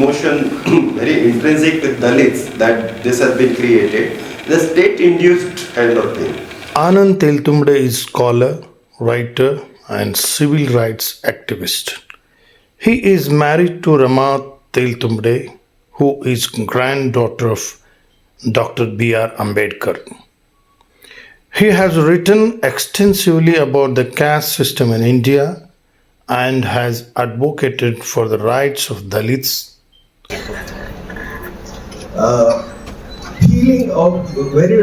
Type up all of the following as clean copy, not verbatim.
emotion very intrinsic with Dalits that this has been created. The state-induced kind of thing. Anand Teltumbde is scholar, writer, and civil rights activist. He is married to Rama Teltumbde, who is granddaughter of Dr. B.R. Ambedkar. He has written extensively about the caste system in India and has advocated for the rights of Dalits. Feeling of very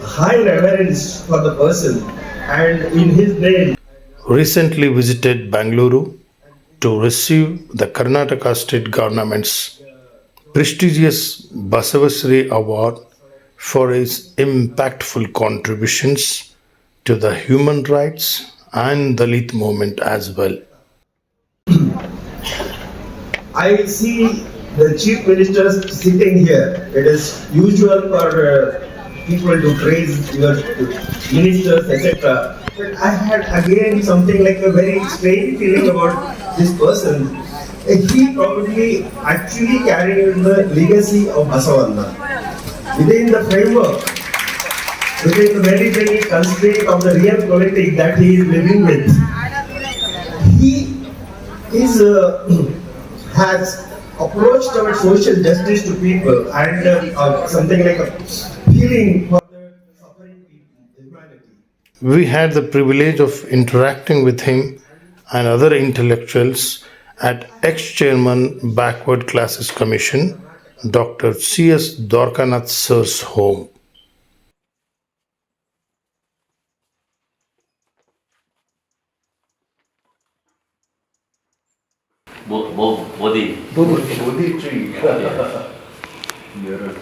high reverence for the person, and in his name. Recently visited Bengaluru to receive the Karnataka State Government's prestigious Basavashri Award for his impactful contributions to the human rights and Dalit movement as well. I see the chief minister sitting here. It is usual for people to praise your ministers, etc. But I had again something like a very strange feeling about this person. He probably actually carried the legacy of Basavanna. Within the framework, within the very, very constraint of the real politics that he is living with, he is has approached towards social justice to people and something like a feeling for the suffering people, humanity. We had the privilege of interacting with him and other intellectuals at ex-chairman Backward Classes Commission, Dr. S Dwarakanath Sir's home. Bodhi tree. Mirror.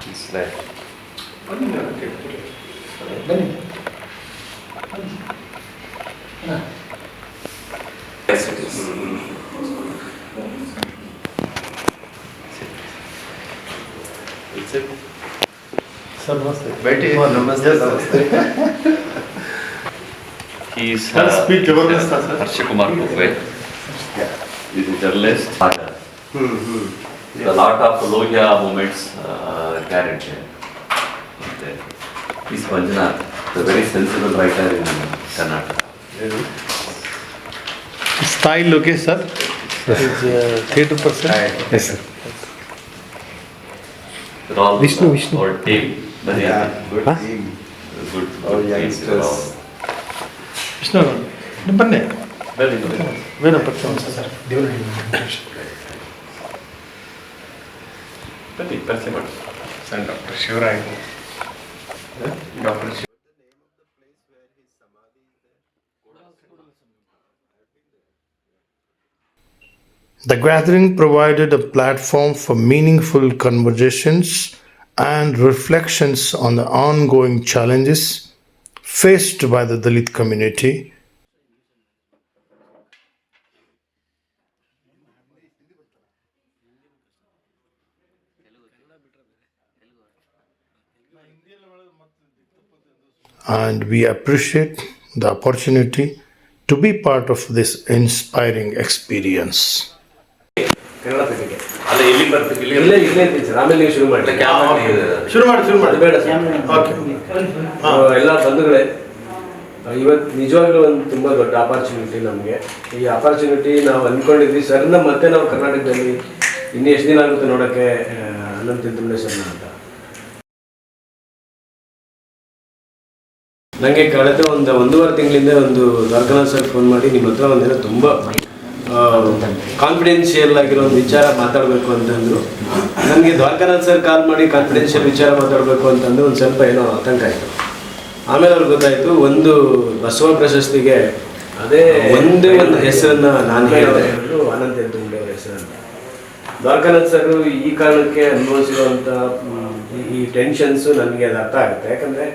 It's like. Yes, it is. It's it. Sir, namaste. Namaste. He is Harsha Kumar Kukwe. He is a journalist. A lot of Lohya movements carried there. He is Manjunath, a very sensible writer in Karnataka. Style okay, sir? Is theatre person? Yes, sir. They're all Vishnu. our team. Yeah, good team. Good All team. youngsters. Vishnu, bande. Very good. Vera person, sir. And Dr. Shivarai. Dr. Shivarai. The gathering provided a platform for meaningful conversations and reflections on the ongoing challenges faced by the Dalit community. And we appreciate the opportunity to be part of this inspiring experience. ಅಲ್ಲ ಇಲ್ಲಿ ಬರ್ತೀವಿ ಇಲ್ಲೇ ಇದ್ದೀನಿ sir. ಆಮೇಲೆ ನೀವು ಶುರು ಮಾಡಿ. ಶುರು ಮಾಡಿ ಬೇಡ ಸರ್. ಎಲ್ಲ ಬಂಧುಗಳೇ, ಇವತ್ತು ನಿಜವಾಗ್ಲೂ ಒಂದು ತುಂಬ ದೊಡ್ಡ ಆಪರ್ಚುನಿಟಿ ನಮಗೆ. ಈ ಆಪರ್ಚುನಿಟಿ ನಾವು ಅಂದ್ಕೊಂಡಿದ್ವಿ ಸರ್ನ ಮತ್ತೆ ನಾವು ಕರ್ನಾಟಕದಲ್ಲಿ ಇನ್ನು ಎಷ್ಟು ದಿನ ಆಗುತ್ತೆ ನೋಡೋಕ್ಕೆ ಅನಂತ್ ತೆಲ್ತುಂಬಡೆ ಸರ್ನ ಅಂತ. ನನಗೆ ಕಳೆದ ಒಂದೂವರೆ ತಿಂಗಳಿಂದ ಒಂದು ದ್ವಾರಕನಾಥ್ ಸರ್ ಫೋನ್ ಮಾಡಿ ನಿಮ್ಮ ಹತ್ರ ಒಂದಿನ ತುಂಬ ಕಾನ್ಫಿಡೆನ್ಷಿಯಲ್ ಆಗಿರೋ ಒಂದು ವಿಚಾರ ಮಾತಾಡಬೇಕು ಅಂತಂದರು. ನನಗೆ ದ್ವಾರಕನಾಥ್ ಸರ್ ಕಾಲ್ ಮಾಡಿ ಕಾನ್ಫಿಡೆನ್ಷಿಯಲ್ ವಿಚಾರ ಮಾತಾಡಬೇಕು ಅಂತಂದು ಒಂದು ಸ್ವಲ್ಪ ಏನೋ ಆತಂಕ ಆಯಿತು. ಆಮೇಲೆ ಅವ್ರಿಗೆ ಗೊತ್ತಾಯಿತು, ಒಂದು ಬಸವ ಪ್ರಶಸ್ತಿಗೆ ಅದೇ ಒಂದೇ ಒಂದು ಹೆಸರನ್ನು ನಾನು ಹೇಳಿದೆ, ಅನಂತ್ ತೆಲ್ತುಂಬಡೆ ಅವರ ಹೆಸರನ್ನು. ದ್ವಾರಕನಾಥ್ ಸರ್ ಈ ಕಾರಣಕ್ಕೆ ಅನುಭವಿಸಿರುವಂಥ ಈ ಟೆನ್ಷನ್ಸು ನನಗೆ ಅದು ಅರ್ಥ ಆಗುತ್ತೆ. ಯಾಕಂದರೆ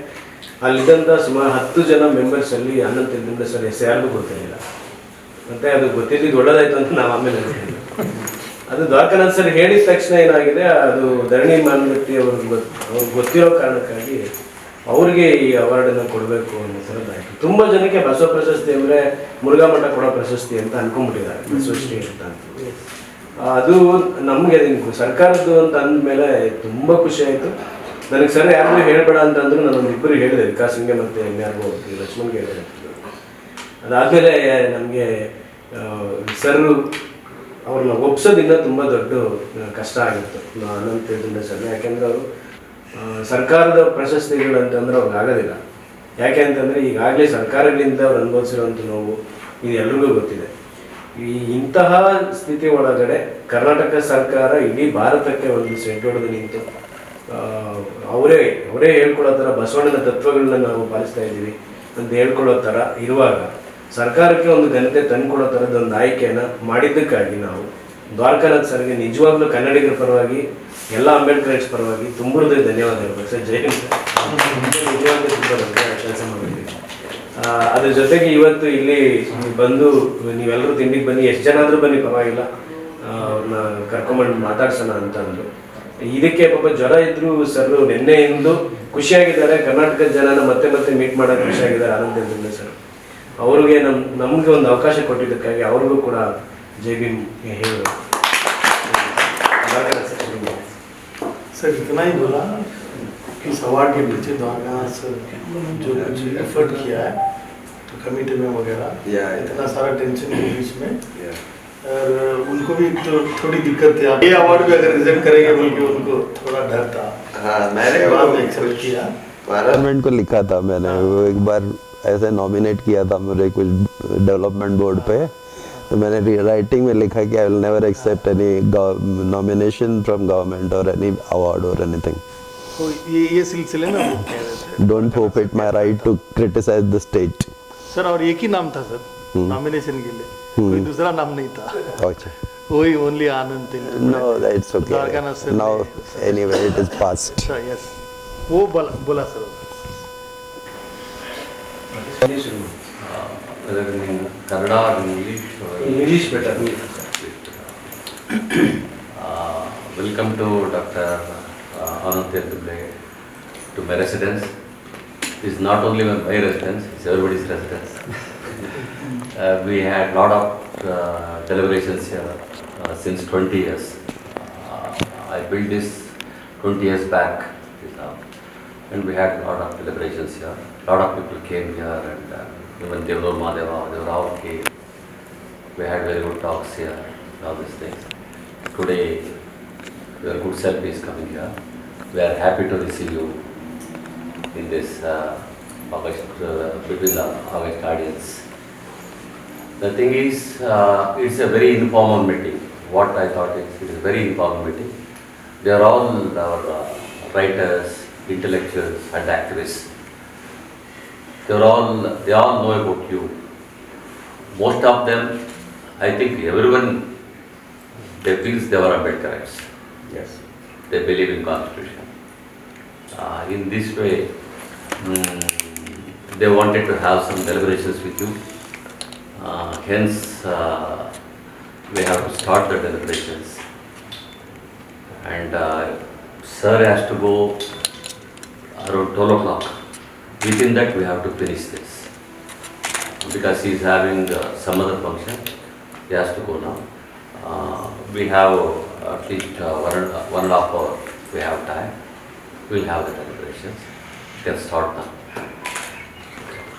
ಅಲ್ಲಿದ್ದಂಥ ಸುಮಾರು 10 ಜನ ಮೆಂಬರ್ಸಲ್ಲಿ ಅನಂತ್ ತೆಲ್ತುಂಬಡೆ ಸರ್ ಹೆಸರು ಯಾರಿಗೂ ಗೊತ್ತಿರಲಿಲ್ಲ. ಮತ್ತು ಅದು ಗೊತ್ತಿದ್ದು ಒಳ್ಳೆದಾಯ್ತು ಅಂತ ನಾವು ಆಮೇಲೆ ಅದು ದ್ವಾರಕನಾಥ್ ಸರ್ ಹೇಳಿದ ತಕ್ಷಣ ಏನಾಗಿದೆ, ಅದು ಧರಣಿ ಮಾನ್ಗಟ್ಟಿ ಅವ್ರಿಗೆ ಗೊತ್ತಿರೋ ಕಾರಣಕ್ಕಾಗಿ ಅವ್ರಿಗೆ ಈ ಅವಾರ್ಡನ್ನು ಕೊಡಬೇಕು ಅನ್ನೋ ಥರದ್ದಾಯಿತು. ತುಂಬ ಜನಕ್ಕೆ ಬಸವ ಪ್ರಶಸ್ತಿ ಅಂದರೆ ಮುರುಘಾ ಮಠ ಕೊಡೋ ಪ್ರಶಸ್ತಿ ಅಂತ ಅಂದ್ಕೊಂಡ್ಬಿಟ್ಟಿದ್ದಾರೆ, ಬಸವಶ್ರೀ ಅಂತ. ಅದು ನಮಗೆ ಸರ್ಕಾರದ್ದು ಅಂತ ಅಂದಮೇಲೆ ತುಂಬ ಖುಷಿ ಆಯಿತು. ನನಗೆ ಸರ್ ಯಾರಿಗೂ ಹೇಳ್ಬೇಡ ಅಂತಂದ್ರು ನಾನೊಂದು ಇಬ್ಬರು ಹೇಳಿದೆ, ವಿಕಾಸ್ ಸಿಂಗ್ಗೆ ಮತ್ತು ಇನ್ಯಾರಿಗೂ ಲಕ್ಷ್ಮಣ್ಗೆ ಹೇಳಿದೆ. ಅದಾದಮೇಲೆ ನಮಗೆ ಸರ್ ಅವ್ರನ್ನ ಒಪ್ಸೋದಿಂದ ತುಂಬ ದೊಡ್ಡ ಕಷ್ಟ ಆಗಿತ್ತು ಅನಂತ್ ತೆಲ್ತುಂಬಡೆ ಸರ್. ಯಾಕೆಂದರೆ ಅವರು ಸರ್ಕಾರದ ಪ್ರಶಸ್ತಿಗಳು ಅಂತಂದ್ರೆ ಅವ್ರಿಗೆ ಆಗೋದಿಲ್ಲ. ಯಾಕೆ ಅಂತಂದರೆ ಈಗಾಗಲೇ ಸರ್ಕಾರಗಳಿಂದ ಅವ್ರು ಅನುಭವಿಸಿರುವಂಥ ನೋವು ಇದು ಎಲ್ರಿಗೂ ಗೊತ್ತಿದೆ. ಇಂತಹ ಸ್ಥಿತಿ ಒಳಗಡೆ ಕರ್ನಾಟಕ ಸರ್ಕಾರ ಇಡೀ ಭಾರತಕ್ಕೆ ಒಂದು ಸೆಡ್ಡೊಡೆದು ನಿಂತು ಅವರೇ ಹೇಳ್ಕೊಳ್ಳೋ ಥರ ಬಸವಣ್ಣನ ತತ್ವಗಳನ್ನ ನಾವು ಪಾಲಿಸ್ತಾ ಇದ್ದೀವಿ ಅಂತ ಹೇಳ್ಕೊಳ್ಳೋ ಥರ ಇರುವಾಗ ಸರ್ಕಾರಕ್ಕೆ ಒಂದು ಘನತೆ ತಂದುಕೊಡೋ ಥರದ್ದೊಂದು ಆಯ್ಕೆಯನ್ನು ಮಾಡಿದ್ದಕ್ಕಾಗಿ ನಾವು ದ್ವಾರಕಾನಾಥ್ ಸರ್ಗೆ ನಿಜವಾಗ್ಲೂ ಕನ್ನಡಿಗರ ಪರವಾಗಿ ಎಲ್ಲ ಅಂಬೇಡ್ಕರ್ಸ್ ಪರವಾಗಿ ತುಂಬ ಧನ್ಯವಾದ ಹೇಳ್ಬೇಕು ಸರ್. ಜೈ ಹಿಂದ್. ನಿಜವಾಗ್ಲೂ ತುಂಬ ದೊಡ್ಡ ಕೆಲಸ ಮಾಡಿದ್ದೀವಿ. ಅದ್ರ ಜೊತೆಗೆ ಇವತ್ತು ಇಲ್ಲಿ ಬಂದು ನೀವೆಲ್ಲರೂ ತಿಂಡಿಗೆ ಬನ್ನಿ, ಎಷ್ಟು ಜನ ಆದರೂ ಬನ್ನಿ ಪರವಾಗಿಲ್ಲ, ಅವ್ರನ್ನ ಕರ್ಕೊಂಬಂದು ಮಾತಾಡ್ಸೋಣ ಅಂತ ಅಂದರು. ಇದಕ್ಕೆ ಪಾಪ ಜ್ವರ ಇದ್ರು ಸರ್ ನಿನ್ನೆಯಿಂದ ಖುಷಿಯಾಗಿದ್ದಾರೆ. ಕರ್ನಾಟಕದ ಜನನ ಮತ್ತೆ ಮತ್ತೆ ಮೀಟ್ ಮಾಡೋಕ್ಕೆ ಖುಷಿಯಾಗಿದ್ದಾರೆ ಆನಂದ್ ತೆಲ್ತುಂಬಡೆ ಸರ್. ಅವ್ರಿಗೆ ನಮಗೆ ಒಂದು ಅವಕಾಶ ಕೊಟ್ಟಿದ್ದಕ್ಕಾಗಿ ಅವ್ರಿಗೂ ಕೂಡ ಜೈ ಭೀಮ್ ಹೇಳಿ. सर इतना ही बोला कि इस अवार्ड के पीछे द्वारकानाथ सर जो कुछ एफर्ट किया है तो कमेटी में वगैरह इतना सारा टेंशन के बीच में और उनको भी तो थोड़ी दिक्कत थी. आप ये अवार्ड भी अगर रिजेक्ट करेंगे बोल के उनको थोड़ा डर था. हाँ, मैंने बाद में एक्सेप्ट किया. गवर्नमेंट को लिखा था मैंने, वो एक बार ऐसे नॉमिनेट किया था मेरे कुछ डेवलपमेंट बोर्ड पे, तो मैंने राइटिंग में लिखा कि I will never accept any nomination from government और एनी अवार्ड और एनीथिंग. तो ये सिलसिले में वो कह रहे थे don't forfeit my right to criticise the state. Sir और एक ही नाम था सर नॉमिनेशन के लिए, कोई दूसरा नाम नहीं था. अच्छा, वही only Anand Teltumbde. No that's okay. Dwarkanath sir now anyway it is past. Yes वो बोला sir. Kannada or English? English better. Welcome to Dr. Anand Teltumbde to my residence. It's not only my residence, it's everybody's residence. We had lot of deliberations here since 20 years. I built this 20 years back, and we had lot of deliberations here. Lot of people came here, and even Devlur Mahadeva, they were all came. We had very good talks here, all these things. Today, your good self is coming here. We are happy to receive you in this between the August audience. The thing is, it's a very informal meeting. What I thought is, it is a very informal meeting. They are all our writers, intellectuals, and activists. They all know about you. Most of them, I think everyone, they feel they were Ambedkarites. Yes. They believe in Constitution. In this way, they wanted to have some deliberations with you. Hence, we have to start the deliberations. And Sir has to go around 12 o'clock. Within that, we have to finish this. Because he is having some other function, he has to go now. We have at least 1.5 hour we have time. We will have the deliberations. We can start now.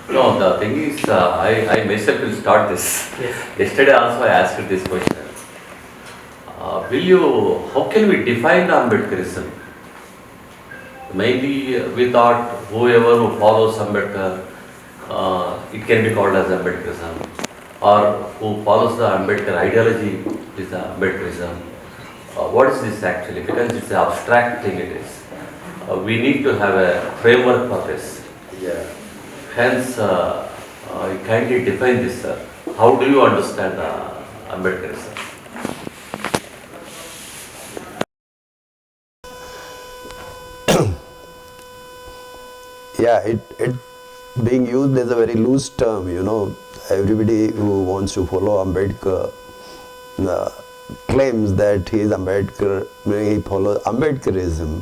No, the thing is, I myself will start this. Yes. Yesterday also I asked this question. How can we define the Ambedkarism? Maybe we thought whoever who follows Ambedkar, it can be called as Ambedkarism, or who follows the Ambedkar ideology is the Ambedkarism. What is this actually? Because it's an abstract thing it is. We need to have a framework for this. Yeah. Hence, kindly define this, sir. How do you understand Ambedkarism? Yeah, it being used as a very loose term, everybody who wants to follow Ambedkar claims that he is Ambedkar, he follows Ambedkarism.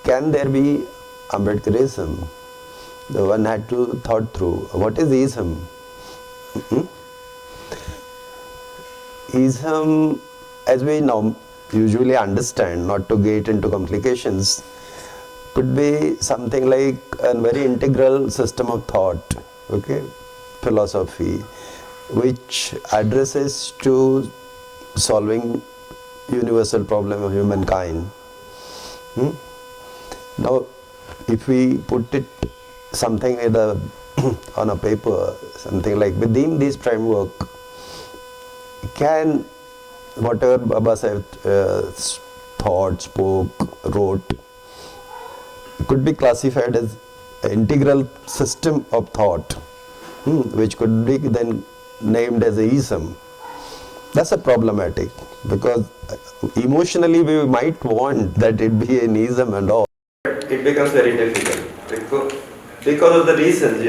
Can there be Ambedkarism? The one had to thought through what is ism. ism, as we now usually understand, not to get into complications, could be something like a very integral system of thought, okay, philosophy, which addresses to solving universal problem of humankind. Now, if we put it something in on a paper, something like within this framework, can whatever Baba Sahib thought, spoke, wrote, could be classified as an integral system of thought, which could be then named as a ism. That's a problematic, because emotionally we might want that it be an ism and all. It becomes very difficult because of the reasons,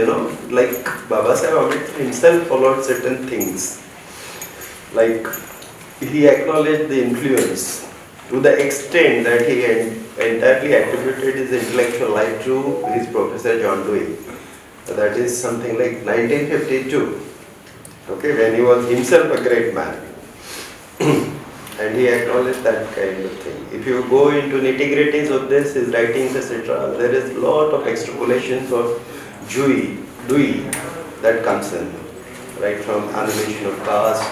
like Baba Sahib Ambedkar himself followed certain things. Like he acknowledged the influence to the extent that he entirely attributed his intellectual life to his professor John Dewey. That is something like 1952, okay, when he was himself a great man. And he acknowledged that kind of thing. If you go into nitty-gritties of this, his writings, etc., there is a lot of extrapolations of Dewey that comes in, right from annihilation of caste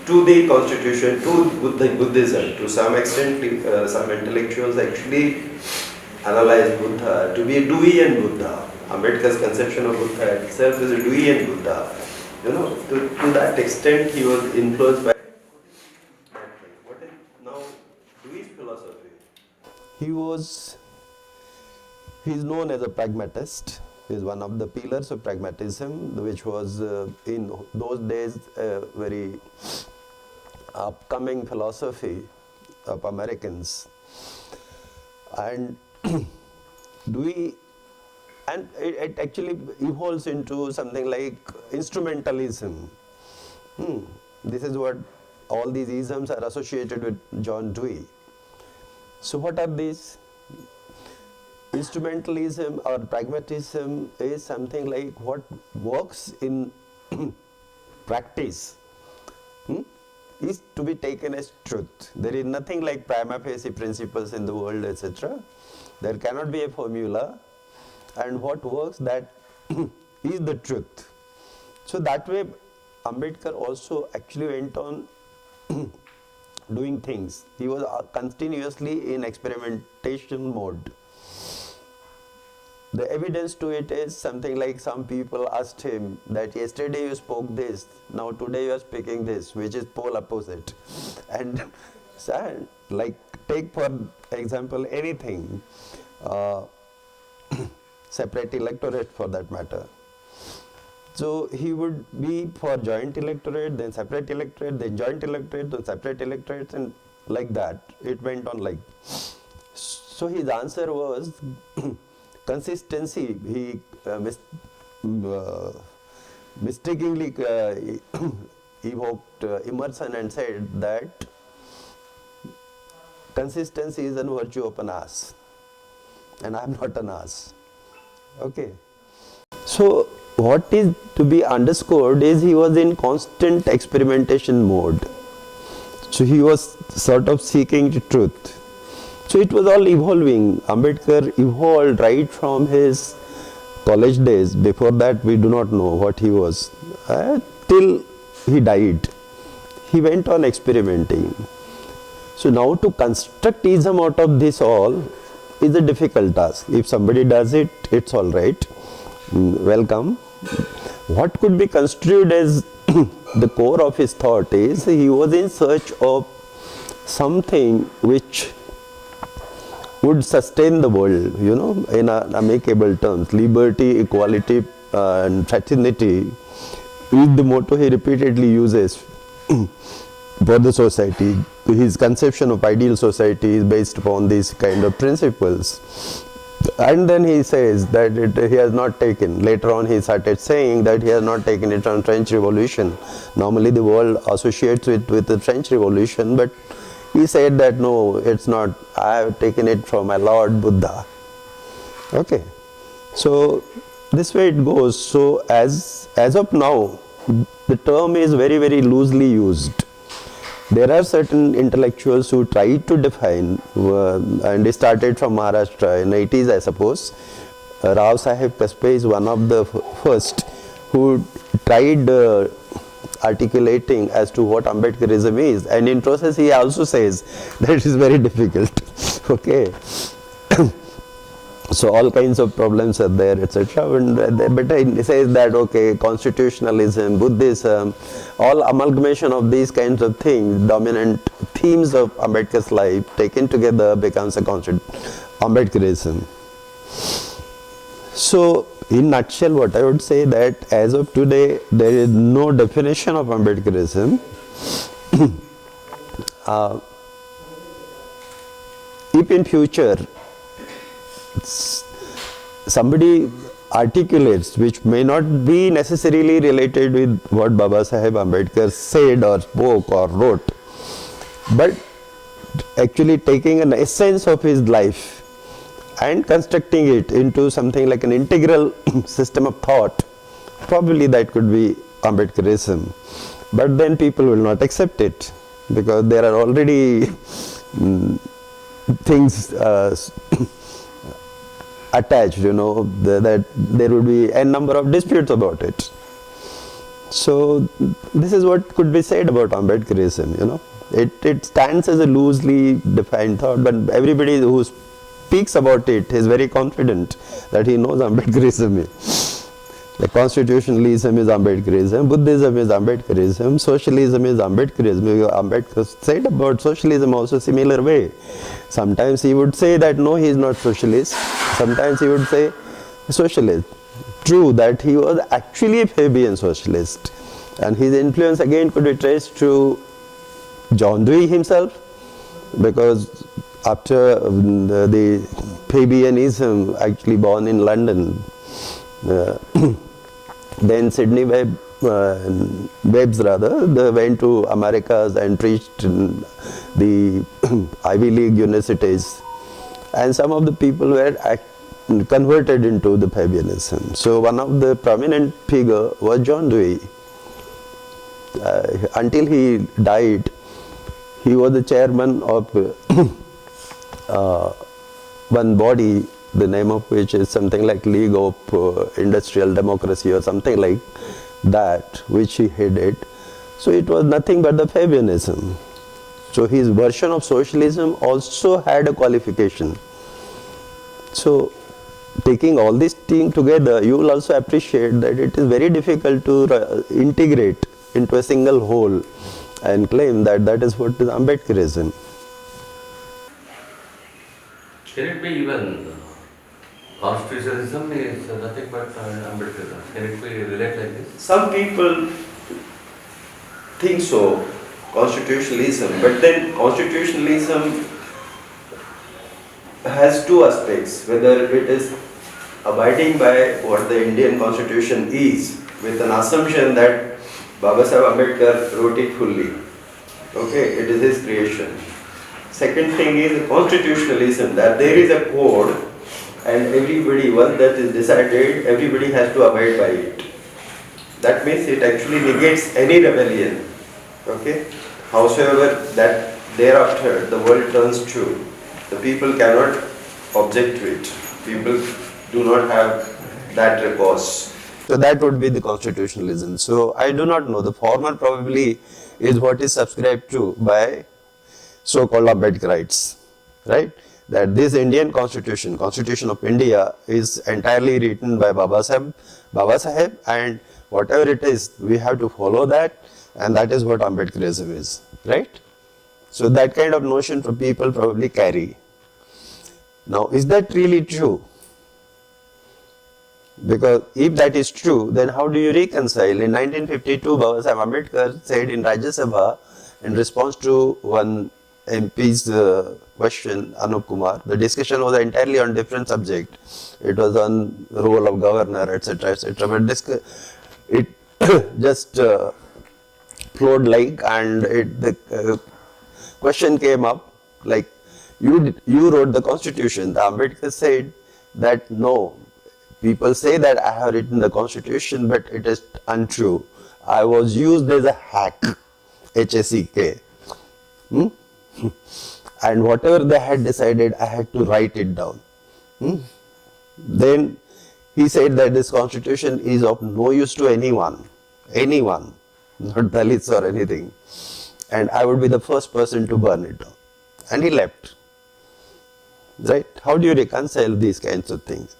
to the constitution to Buddhism. To some extent, some intellectuals actually analyze Buddha to be a Deweyan Buddha. Ambedkar's conception of Buddha itself is a Deweyan Buddha. To that extent, he was influenced by. What is now Dewey's philosophy? He is known as a pragmatist. He is one of the pillars of pragmatism, which was in those days a very upcoming philosophy of Americans. And Dewey, and it actually evolves into something like instrumentalism. This is what all these isms are associated with John Dewey. So what are these? Instrumentalism or pragmatism is something like what works in practice is to be taken as truth. There is nothing like prima facie principles in the world, etc. There cannot be a formula, and what works, that is the truth. So that way Ambedkar also actually went on doing things. He was continuously in experimentation mode. The evidence to it is something like some people asked him that yesterday you spoke this, now today you are speaking this, which is pole opposite. And like take for example anything, separate electorate for that matter. So he would be for joint electorate, then separate electorate, then joint electorate, then separate electorate, and like that. It went on like. So his answer was consistency. He mistakenly evoked Emerson and said that consistency is a virtue of an ass, and I am not an ass. Okay. So what is to be underscored is he was in constant experimentation mode. So he was sort of seeking the truth. So it was all evolving. Ambedkar evolved right from his college days. Before that we do not know what he was. Till he died. He went on experimenting. So now to construct ism out of this all is a difficult task. If somebody does it, it's all right. Welcome. What could be construed as the core of his thought is he was in search of something which would sustain the world, in amicable terms. Liberty, equality, and fraternity is the motto he repeatedly uses for the society. His conception of ideal society is based upon these kind of principles. And then he says that he has not taken, later on he started saying that he has not taken it from French Revolution. Normally the world associates it with the French Revolution, but he said that no, it's not, I have taken it from my Lord Buddha. Okay. So this way it goes. So as of now, the term is very, very loosely used. there are certain intellectuals who tried to define, and they started from Maharashtra in 80s, I suppose. Rao Sahib Kaspe is one of the first who tried articulating as to what Ambedkarism is, and in process he also says that it is very difficult. Okay. So all kinds of problems are there, etc. But he says that, okay, constitutionalism, Buddhism, all amalgamation of these kinds of things, dominant themes of Ambedkar's life taken together becomes a Ambedkarism. So in nutshell, what I would say that as of today, there is no definition of Ambedkarism. If in future somebody articulates which may not be necessarily related with what Baba Saheb Ambedkar said or spoke or wrote, but actually taking an essence of his life and constructing it into something like an integral system of thought, probably that could be Ambedkarism. But then people will not accept it because there are already things attached, that there would be a number of disputes about it. So this is what could be said about Ambedkarism, It stands as a loosely defined thought, but everybody who speaks about it is very confident that he knows Ambedkarism is. The constitutionalism is Ambedkarism, Buddhism is Ambedkarism, socialism is Ambedkarism. Ambedkar said about socialism also similar way. Sometimes he would say that no, he is not socialist. Sometimes he would say socialist. True that he was actually a Fabian socialist, and his influence again could be traced to John Dewey himself, because after the Fabianism actually born in London, then Sydney Webbs they went to Americas and preached in the Ivy League universities, and some of the people were converted into the Fabianism. So one of the prominent figure was John Dewey. Until he died, he was the chairman of one body, the name of which is something like League of Industrial Democracy or something like that, which he headed. So it was nothing but the Fabianism. So his version of socialism also had a qualification. So taking all these things together, you will also appreciate that it is very difficult to integrate into a single whole and claim that that is what is Ambedkarism. Can it be even constitutionalism is nothing but Ambedkarism? Can it be related like this? Some people think so, constitutionalism, but then constitutionalism has two aspects, whether it is abiding by what the Indian constitution is, with an assumption that Baba Saheb Ambedkar wrote it fully. Okay, it is his creation. Second thing is constitutionalism, that there is a code and everybody, once that is decided, everybody has to abide by it. That means it actually negates any rebellion. Okay, howsoever that thereafter the world turns to, the people cannot object to it. People do not have that recourse. So that would be the constitutionalism. So I do not know. The former probably is what is subscribed to by so-called Ambedkarites, right? That this Indian constitution, Constitution of India, is entirely written by Baba Saheb, and whatever it is, we have to follow that, and that is what Ambedkarism is, right? So that kind of notion for people probably carry. Now, is that really true? Because if that is true, then how do you reconcile? In 1952, Baba Saheb Ambedkar said in Rajya Sabha, in response to one MP's question, Anup Kumar, the discussion was entirely on different subject. It was on the role of governor, etc., etc. But it just flowed like, and the question came up like, you wrote the constitution. The Ambedkar said that no, people say that I have written the constitution, but it is untrue. I was used as a hack, HACK. Hmm? And whatever they had decided, I had to write it down. Hmm? Then he said that this constitution is of no use to anyone, not Dalits or anything, and I would be the first person to burn it down. And he left. Right? How do you reconcile these kinds of things?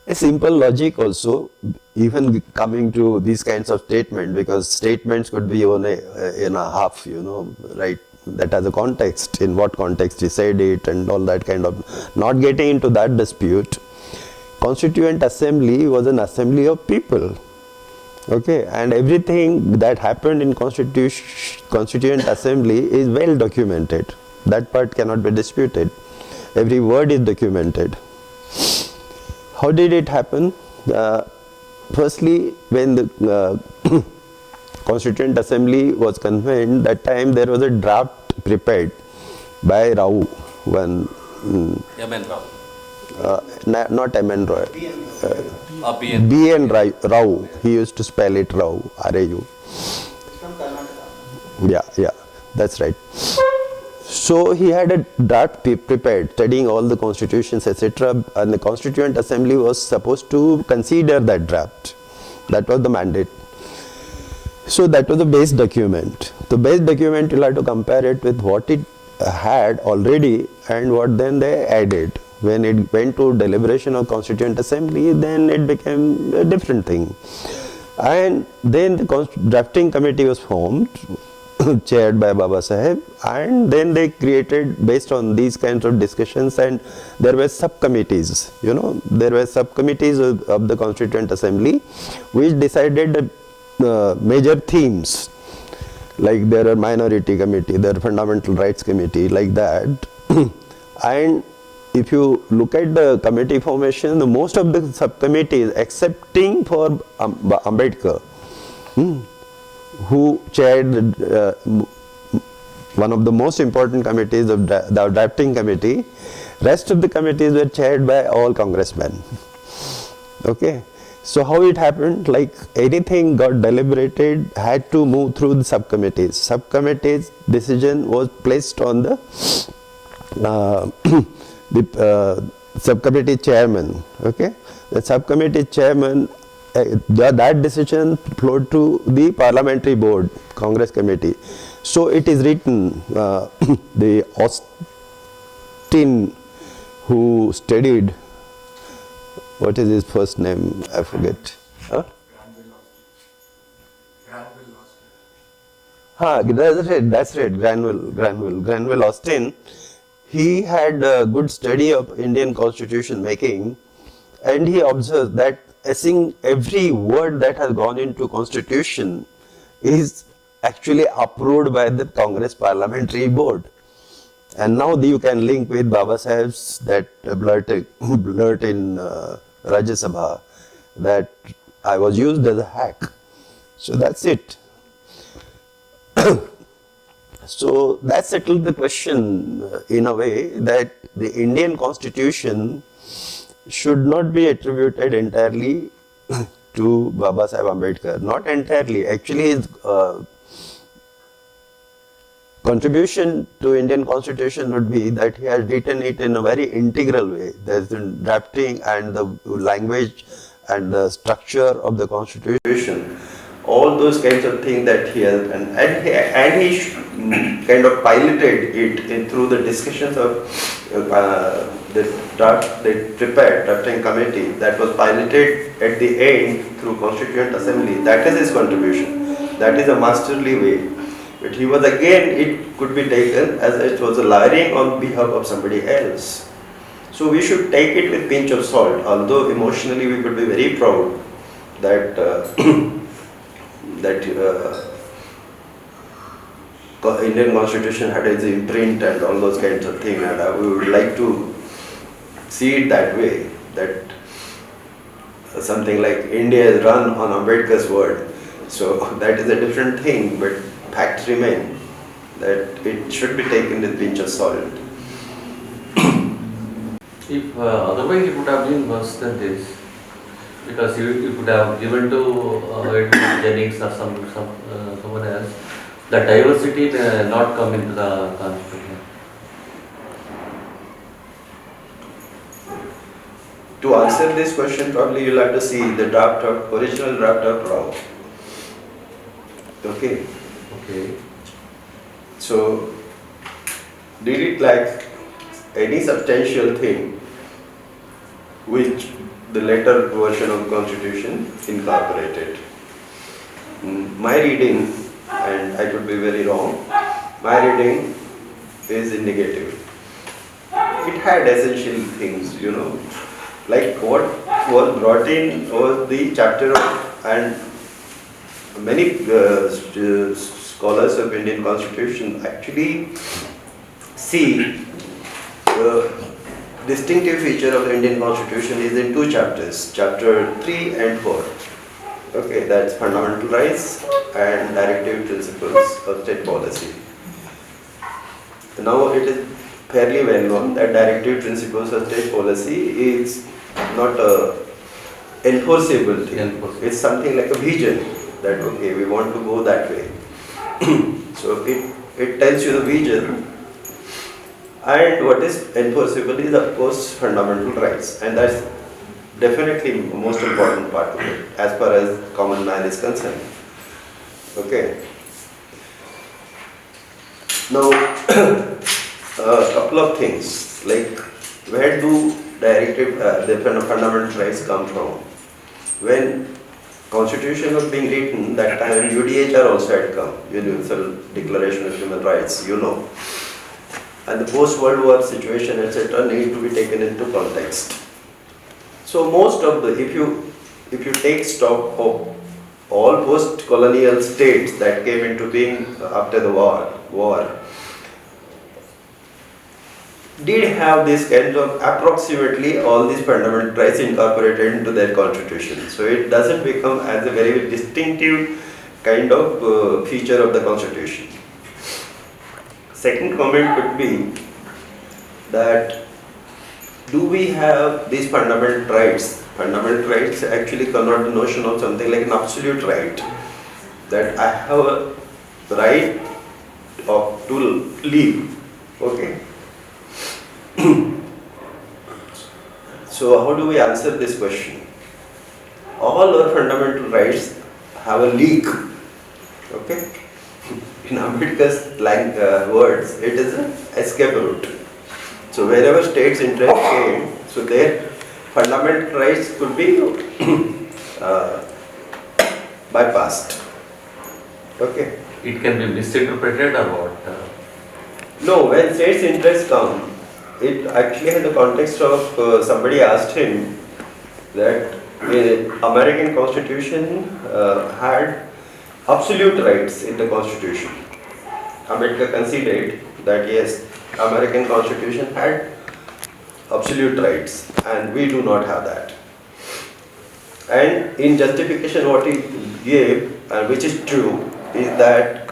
A simple logic also, even coming to these kinds of statements, because statements could be on in a half, right? That has a context, in what context he said it and all that kind of, not getting into that dispute. Constituent Assembly was an assembly of people. Okay, and everything that happened in Constituent Assembly is well documented. That part cannot be disputed. Every word is documented. How did it happen? Firstly, when the Constituent Assembly was convened, that time there was a draft prepared by Rao, one. M.N. Rao. Not M.N. Roy. B.N. B.N. Rao. He used to spell it Rao, R-A-U. From Karnataka. Yeah, that's right. So he had a draft prepared, studying all the constitutions, etc. And the Constituent Assembly was supposed to consider that draft. That was the mandate. So that was the base document. The base document, you'll have to compare it with what it had already and what then they added. When it went to deliberation of Constituent Assembly, then it became a different thing. And then the drafting committee was formed, chaired by Baba Saheb, and then they created, based on these kinds of discussions, and there were subcommittees, there were subcommittees of the Constituent Assembly which decided major themes, like there are minority committee, there are fundamental rights committee, like that. And if you look at the committee formation, most of the subcommittees, excepting for Ambedkar, who chaired one of the most important committees of the drafting committee, rest of the committees were chaired by all congressmen. Okay, so how it happened? Like anything got deliberated had to move through the subcommittees. Subcommittees decision was placed on the subcommittee chairman. Okay, the subcommittee chairman. That decision flowed to the parliamentary board, Congress committee. So it is written, the Austin who studied, what is his first name? I forget. Huh? That's right, Granville Austin. He had a good study of Indian constitution making, and he observed that every word that has gone into constitution is actually approved by the Congress parliamentary board. And now you can link with Baba Saheb's that blurt in Rajya Sabha that I was used as a hack. So that's it. So that settled the question in a way that the Indian constitution should not be attributed entirely to Baba Saheb Ambedkar. Not entirely. Actually, his contribution to Indian constitution would be that he has written it in a very integral way. There's the drafting and the language and the structure of the constitution. All those kinds of things that he has, and he kind of piloted it through the discussions of the drafting committee that was piloted at the end through Constituent Assembly. That is his contribution. That is a masterly way. But he was again, it could be taken as it was a lawyering on behalf of somebody else. So we should take it with pinch of salt, although emotionally we could be very proud that Indian constitution had its imprint and all those kinds of things, and we would like to see it that way, that something like India is run on Ambedkar's word. So that is a different thing, but facts remain that it should be taken with pinch of salt. If otherwise it would have been worse than this, because you could have given to Jennings or someone else The diversity may not come into the constitution. To answer this question, probably you'll have to see the original draft of Rao. Okay. Okay. So, did it lack any substantial thing which the later version of the constitution incorporated? My reading, and I could be very wrong, my reading is in negative. It had essential things, like what was brought in was the chapter of, and many scholars of Indian Constitution actually see the distinctive feature of the Indian Constitution is in two chapters, chapter 3 and 4. Okay, that's fundamental rights and directive principles of state policy. Now it is fairly well known that directive principles of state policy is not a enforceable thing. It's something like a vision that okay, we want to go that way. So it tells you the vision, and what is enforceable is of course fundamental rights, and that's definitely the most important part of it as far as common man is concerned. Okay. Now a couple of things, like where do the fundamental rights come from? When Constitution was being written, that time UDHR also had come, Universal Declaration of Human Rights, and the post-World War situation, etc., need to be taken into context. So most of the, if you take stock of all post-colonial states that came into being after the war, did have this kind of approximately all these fundamental rights incorporated into their constitution. So it doesn't become as a very distinctive kind of feature of the constitution. Second comment could be that do we have these fundamental rights? Fundamental rights actually connote the notion of something like an absolute right, that I have a right to live. Okay. So how do we answer this question? All our fundamental rights have a leak. Okay. In Ambedkar's words, it is an escape route. So wherever states' interest came, so their fundamental rights could be bypassed. Okay. It can be misinterpreted or what? No, when states' interests come, it actually has the context of somebody asked him that the American Constitution had absolute rights in the Constitution. Ambedkar conceded that yes, American Constitution had absolute rights and we do not have that. And in justification what he gave, which is true, is that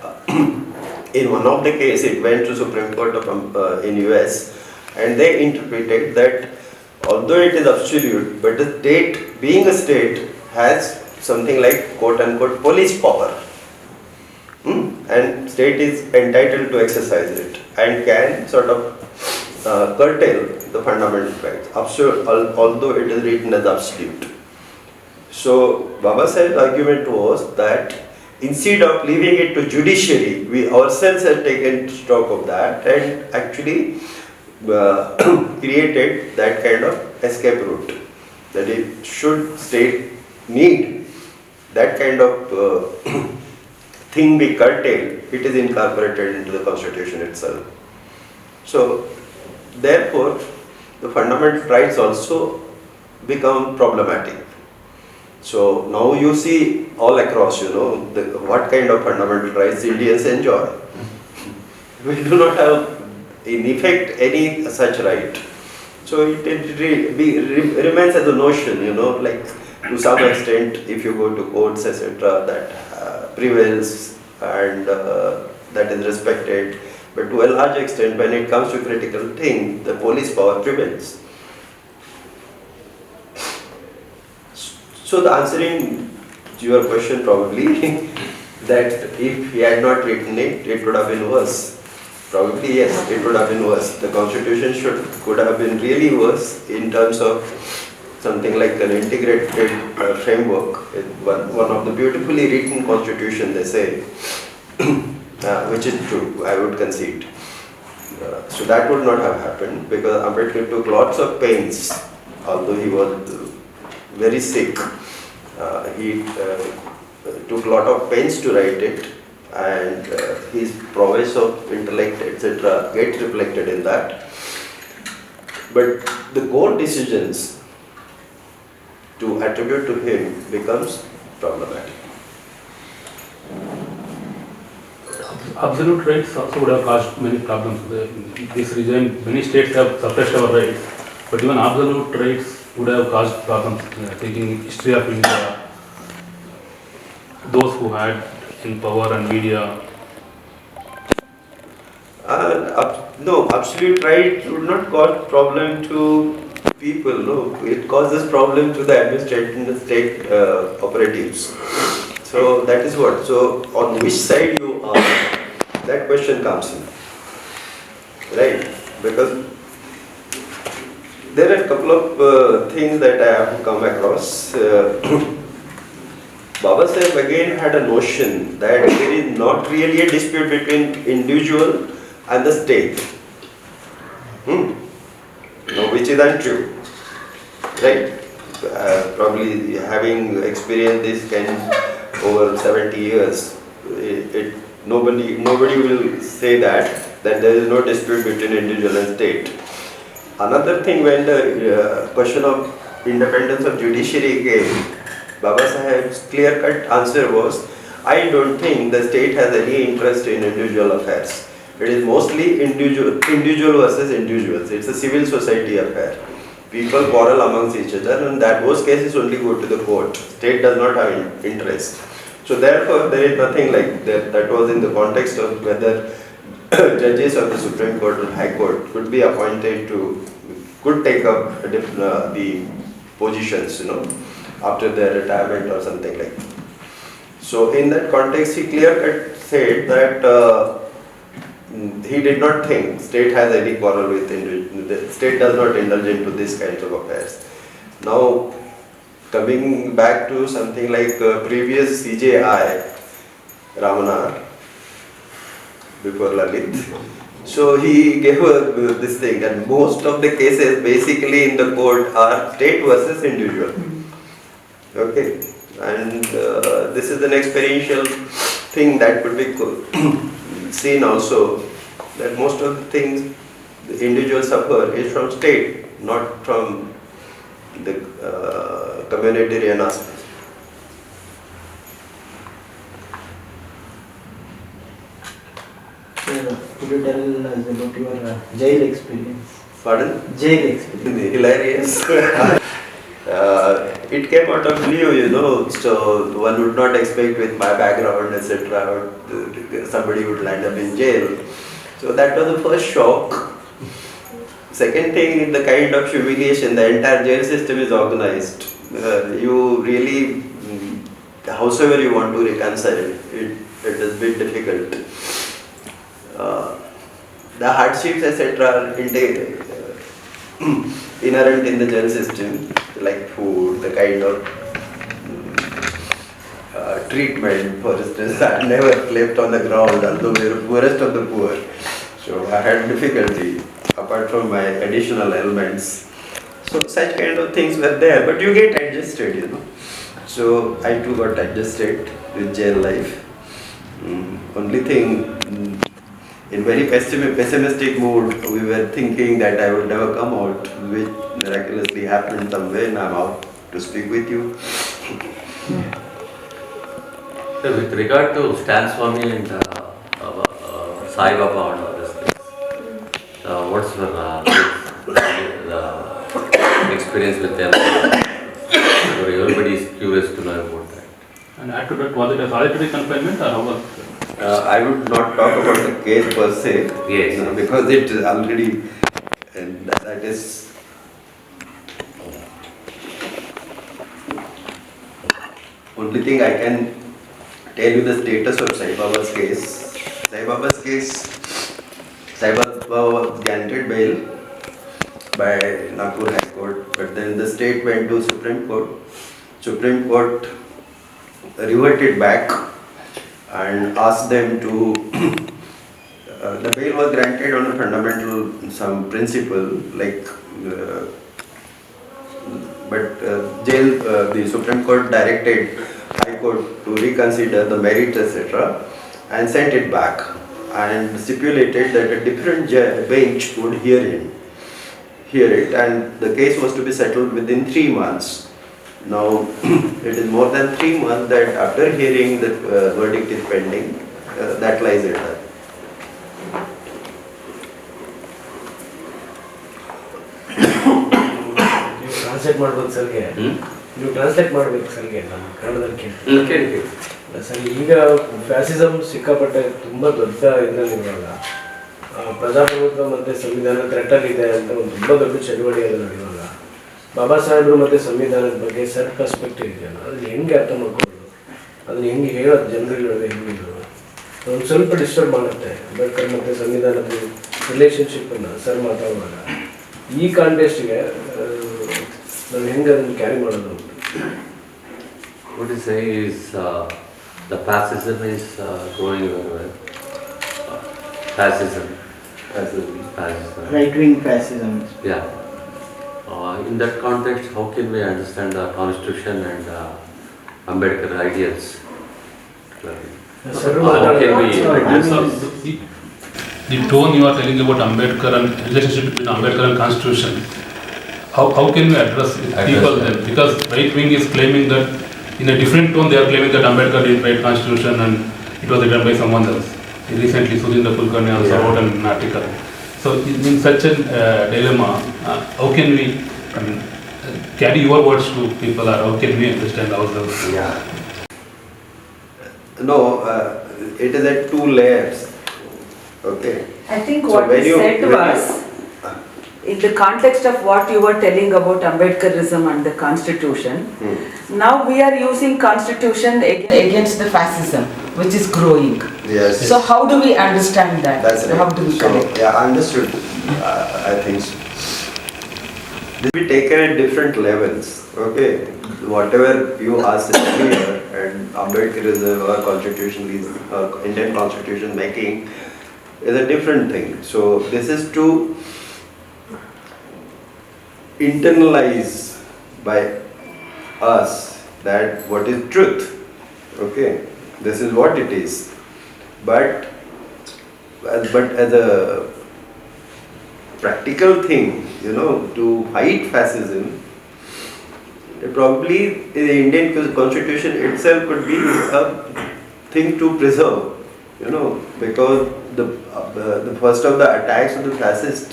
in one of the cases it went to Supreme Court of, in US, and they interpreted that although it is absolute, but the state, being a state, has something like quote unquote police power. And state is entitled to exercise it and can sort of curtail the fundamental rights, although it is written as absolute. So Baba Sahib's argument was that instead of leaving it to judiciary, we ourselves have taken stock of that and actually created that kind of escape route. That it should state need that kind of thing be curtailed, it is incorporated into the constitution itself. So therefore the fundamental rights also become problematic. So now you see all across, what kind of fundamental rights Indians enjoy. We do not have in effect any such right. So it remains as a notion, like to some extent if you go to courts, etc., that prevails and that is respected. But to a large extent, when it comes to critical thing, the police power prevails. So the answering to your question probably, that if he had not written it, it would have been worse. Probably yes, it would have been worse. The constitution could have been really worse in terms of something like an integrated framework. One of the beautifully written constitution, they say, which is true, I would concede. So that would not have happened because Ambedkar took lots of pains, although he was very sick. He took a lot of pains to write it, and his prowess of intellect, etc., gets reflected in that. But the core decisions to attribute to him becomes problematic. Absolute rights also would have caused many problems. This regime, many states have suppressed our rights, but even absolute rights would have caused problems. Taking history of India, those who had in power and media. No, absolute right would not cause problem to people. No, it causes problem to the administration, the state operatives. So that is what. So on which side you are, that question comes in, right? Because there are a couple of things that I have come across. Baba Sahib again had a notion that there is not really a dispute between individual and the state. No, which is untrue, right? Probably having experienced this kind over 70 years, nobody will say that there is no dispute between individual and state. Another thing, when the question of independence of judiciary came, Baba Sahib's clear-cut answer was, I don't think the state has any interest in individual affairs. It is mostly individual versus individuals. It's a civil society affair. People quarrel amongst each other, and that those cases only go to the court. State does not have interest. So therefore, there is nothing like that. That was in the context of whether judges of the Supreme Court or High Court could be appointed could take up the positions, after their retirement or something like that. So in that context, he clearly said that he did not think state has any quarrel with individual. The state does not indulge into these kinds of affairs. Now, coming back to something like previous CJI, Ramana, before Lalit. So he gave this thing, and most of the cases basically in the court are state versus individual. Okay, and this is an experiential thing that could be seen also, that most of the things the individuals suffer is from state, not from the communitarian aspect. Sir, could you tell us about your jail experience? Pardon? Jail experience. Hilarious. It came out of blue, so one would not expect with my background, etc., somebody would land up in jail. So that was the first shock. Second thing, the kind of humiliation, the entire jail system is organized. You really, howsoever you want to reconcile it is a bit difficult. The hardships, etc., are inherent in the jail system, like food, the kind of treatment. For instance, I never slept on the ground, although we were poorest of the poor. So I had difficulty, apart from my additional ailments. So such kind of things were there, but you get adjusted, So I too got adjusted with jail life. Only thing, in very pessimistic mood, we were thinking that I would never come out, which miraculously happened somewhere, and I'm out to speak with you. So with regard to Stan Swami and Sai Baba and all this things, what's your experience with them? Everybody is curious to know about that. And add to that, was it a solitary confinement or how was it? I would not talk about the case per se, Yes. Because it is already, and that is only thing I can tell you the status of Sai Baba's case. Sai Baba's case, Sai Baba was granted bail by Nagpur High Court, but then the state went to Supreme Court. Supreme Court reverted back and asked them to the bail was granted on a fundamental some principle like the Supreme Court directed High Court to reconsider the merits etc. and sent it back and stipulated that a different bench would hear it, and the case was to be settled within 3 months. Now it is more than 3 months that after hearing the verdict is pending, that lies at that. Translate ಮಾಡ್ಬೋದು ಸರ್ಗೆ ನೀವು translate ಮಾಡ್ಬೇಕು ಸರ್ಗೆ ನಮ್ಮ ಕನ್ನಡದಲ್ಲಿ ಕೇಳಿ sir. ಈಗ fascism ಸಿಕ್ಕಾಪಟ್ಟೆ ತುಂಬ ದೊಡ್ಡ ಇದರಲ್ಲಿರುವಾಗ ಪ್ರಜಾಪ್ರಭುತ್ವ ಮತ್ತು ಸಂವಿಧಾನ ಥ್ರೆಟಲ್ಲಿದೆ ಅಂತ ಒಂದು ತುಂಬ ದೊಡ್ಡ ಚಳುವಳಿಯಲ್ಲಿ ನಡೆಯುವಾಗ ಬಾಬಾ ಸಾಹೇಬರು ಮತ್ತು ಸಂವಿಧಾನದ ಬಗ್ಗೆ ಸರ್ ಪರ್ಸ್ಪೆಕ್ಟಿವ್ ಇದೆಯಲ್ಲ, ಅದನ್ನ ಹೆಂಗೆ ಅರ್ಥ ಮಾಡ್ಕೊಳ್ಳೋದು, ಅದನ್ನ ಹೆಂಗೆ ಹೇಳೋದು ಜನರುಗಳಿಗೆ, ಹೆಂಗೆ ಹೇಳೋದು ಒಂದು ಸ್ವಲ್ಪ ಡಿಸ್ಟರ್ಬ್ ಮಾಡುತ್ತೆ. ಅಂಬೇಡ್ಕರ್ ಮತ್ತು ಸಂವಿಧಾನದ ರಿಲೇಷನ್ಶಿಪ್ಪನ್ನು ಸರ್ ಮಾತಾಡುವಾಗ ಈ ಕಾಂಟೆಸ್ಟ್ಗೆ ನಾವು ಹೆಂಗೆ ಅದನ್ನು ಕ್ಯಾರಿ ಮಾಡೋದು? What you say is the fascism is growing everywhere. Fascism. Right-wing fascism. Yeah. In that context, how can we understand the constitution and Ambedkar ideals? How can we? The tone you are telling about Ambedkar and relationship between Ambedkar and constitution, how can we address people then? Because right wing is claiming that in a different tone they are claiming that Ambedkar didn't write constitution and it was written by someone else. Recently Sudhindra Kulkarni also wrote an article. So in such a dilemma, how can we carry your words to people, or how can we understand ourselves? Yeah. No, it is at 2 layers. Okay. I think So what when you you- said when was, in the context of what you were telling about Ambedkarism and the constitution, now we are using constitution against the fascism, which is growing. Yes. So how do we understand that? That's right. How do we connect? Yeah, understood. I think so. This will be taken at different levels. Okay. Whatever you asked earlier, and Ambedkarism or constitutionalism or Indian constitution making is a different thing. So this is to internalize by us that what is truth. Okay, this is what it is. But as a practical thing, to fight fascism, probably the Indian constitution itself could be a thing to preserve. Because the first of the attacks of the fascist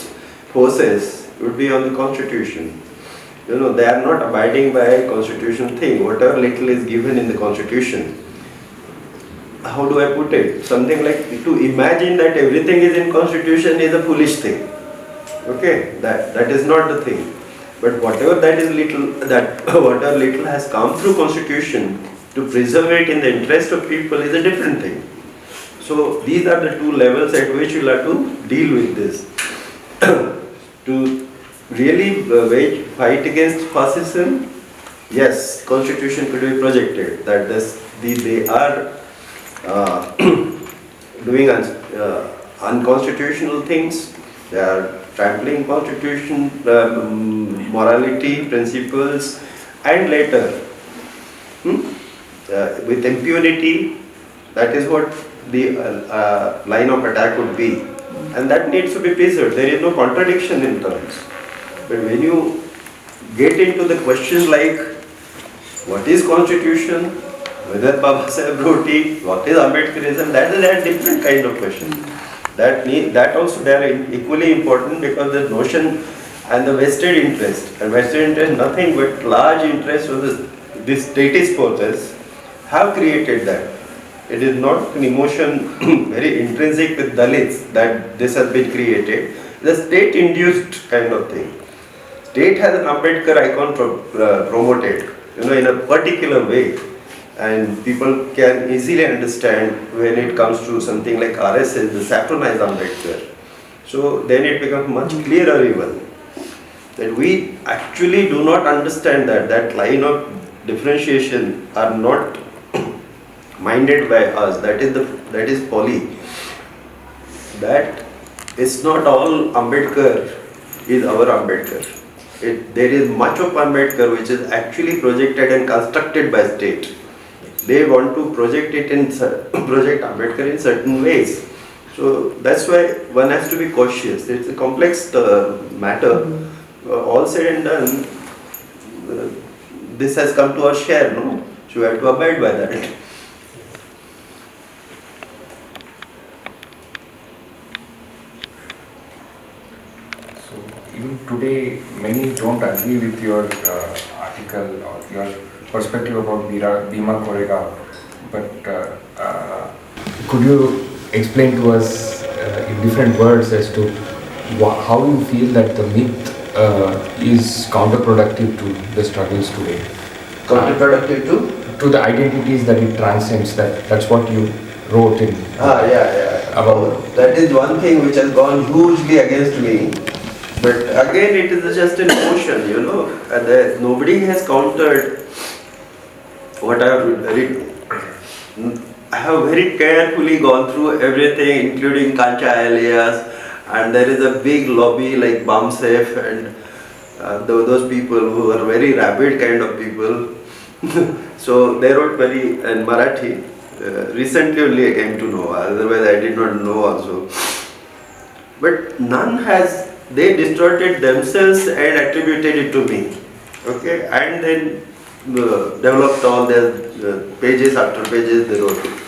forces would be on the constitution. They are not abiding by constitution thing, whatever little is given in the constitution. How do I put it? Something like to imagine that everything is in constitution is a foolish thing. Okay, that is not the thing. But whatever whatever little has come through constitution, to preserve it in the interest of people is a different thing. So these are the 2 levels at which you will have to deal with this. To really fight against fascism, yes, constitution could be projected that they are doing unconstitutional things, they are trampling constitution, morality, principles, and later with impunity, that is what the line of attack would be, and that needs to be preserved. There is no contradiction in terms. But when you get into the question like what is constitution, whether Baba Saheb wrote it, what is Ambedkarism, that is a different kind of question. That also they are equally important, because the notion and the vested interest, nothing but large interest of this statist forces have created that. It is not an emotion very intrinsic with Dalits that this has been created. The state-induced kind of thing. State has an Ambedkar icon promoted, in a particular way, and people can easily understand when it comes to something like RSS, the saffronized Ambedkar. So then it becomes much clearer even that we actually do not understand that line of differentiation are not minded by us. That is folly. That it's not all Ambedkar is our Ambedkar. There is much of Ambedkar which is actually projected and constructed by state. They want to project Ambedkar in certain ways. So that's why one has to be cautious. It's a complex matter. All said and done, this has come to our share, no? So we have to abide by that. So even today, many don't agree with your article or your perspective about Bhima Koregaon. But could you explain to us in different words as to how you feel that the myth is counterproductive to the struggles today? Counterproductive to? To the identities that it transcends. That's what you wrote in. About that is one thing which has gone hugely against me. But again, it is just an emotion, you know. Nobody has countered what I have written. I have very carefully gone through everything, including Kancha alias, and there is a big lobby like Bamsef and those people who are very rabid kind of people. So they wrote very in Marathi. Recently only I came to know, otherwise I did not know also. But none has, they distorted themselves and attributed it to me. Okay, and then developed all their pages after pages they wrote it.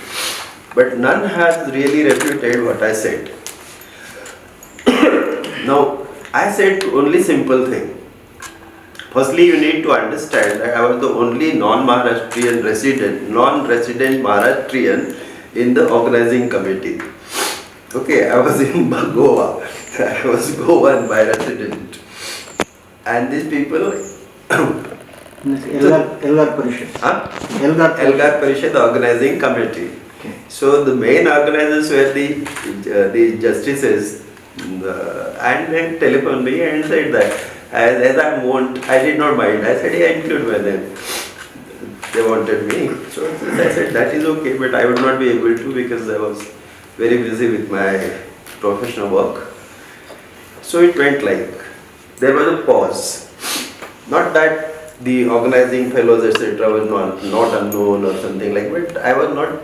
But none has really refuted what I said. Now, I said only simple thing. Firstly, you need to understand that I was the only non-Maharashtrian non-resident Maharashtrian in the organizing committee. Okay, I was in Goa. I was Goan by resident. And these people Elgar Parishad. Elgar Parishad organizing committee. Okay. So the main organizers were the justices, and they telephoned me and said that as I did not mind. I said, yeah, include my name. They wanted me. So I said that is okay, but I would not be able to because I was very busy with my professional work. So it went like, there was a pause. Not that the organizing fellows etc. was not unknown or something like that, but I was not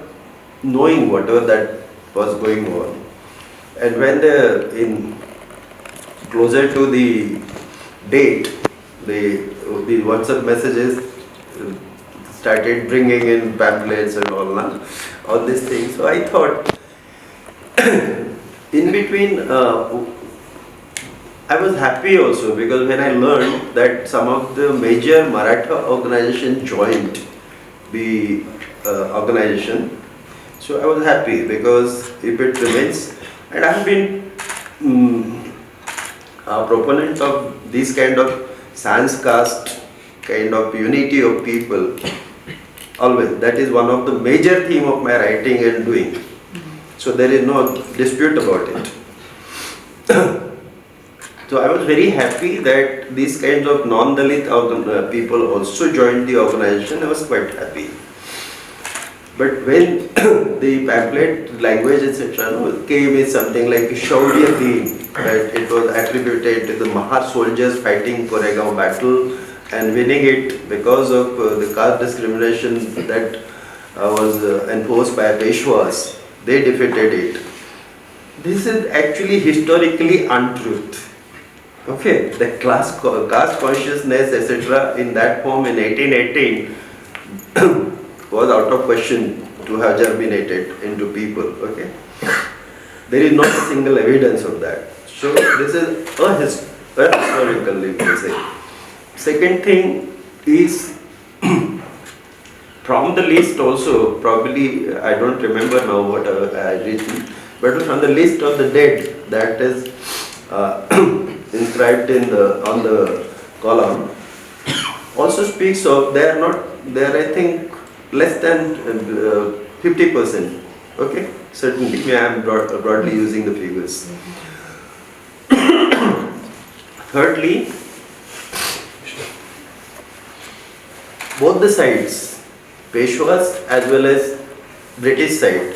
knowing whatever that was going on. And when closer to the date, the WhatsApp messages started bringing in pamphlets and all these things. So I thought, in between, I was happy also because when I learned that some of the major Maratha organizations joined the organization, so I was happy because if it remains, and I have been a proponent of this kind of sans caste kind of unity of people always. That is one of the major theme of my writing and doing. So there is no dispute about it. So I was very happy that these kinds of non-Dalit people also joined the organization. I was quite happy. But when the pamphlet language etc. came with something like Shaurya theme, that it was attributed to the Mahar soldiers fighting Koregaon battle and winning it because of the caste discrimination that was enforced by Peshwas. They defeated it. This is actually historically untruth. Okay, the caste consciousness etc. in that form in 1818 was out of question to have germinated into people. Okay, there is not a single evidence of that. So this is a historical, you can say. Second thing is from the list also, probably I don't remember now what I had written, but from the list of the dead that is inscribed on the column also speaks of they are I think less than 50%. Okay, certainly I am broadly using the figures. Thirdly, both the sides, Peshwas as well as British side,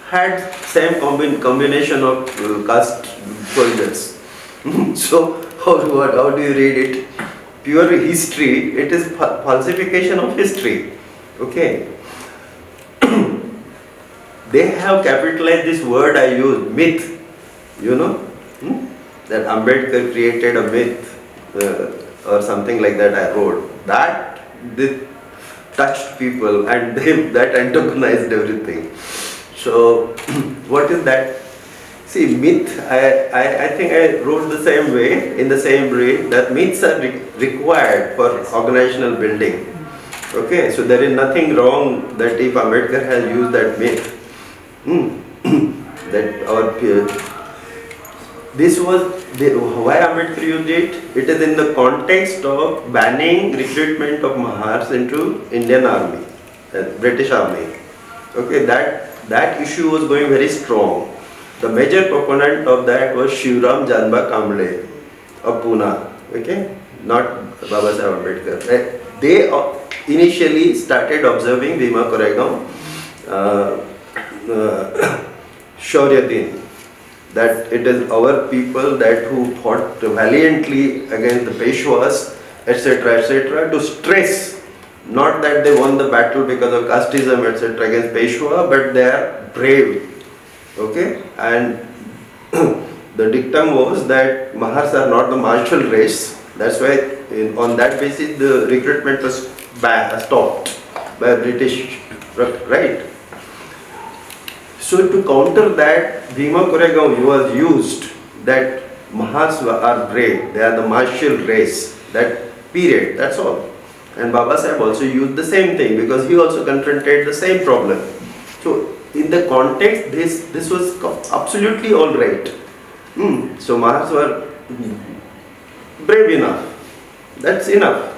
had same combination of caste soldiers. So how do you read it? Pure history, it is falsification of history. Okay. They have capitalized this word I used, myth. You know? That Ambedkar created a myth or something like that I wrote. That this touched people and that antagonized everything. So what is that? See, myth, I think I wrote the same way, in the same way, that myths are required for organizational building. Okay, so there is nothing wrong that if Ambedkar has used that myth, that our this was why Ambedkar used it. It is in the context of banning recruitment of Mahars into Indian Army, British Army. Okay, that issue was going very strong. The major proponent of that was Shivram Janba Kamble of Pune. Okay, not Babasaheb Ambedkar. They initially started observing Bhima Koregaon Shaurya Din, that it is our people that who fought valiantly against the Peshwas, etc., to stress not that they won the battle because of casteism, etc., against Peshwa, but they are brave. Okay, and the dictum was that Mahars are not the martial race. That's why on that basis the recruitment was stopped by British, right? So to counter that, Bhima Koregaon was used that Mahars are brave, they are the martial race, that period, that's all. And Babasaheb also used the same thing because he also confronted the same problem. So in the context, this was absolutely all right. So Mahars were brave enough, that's enough.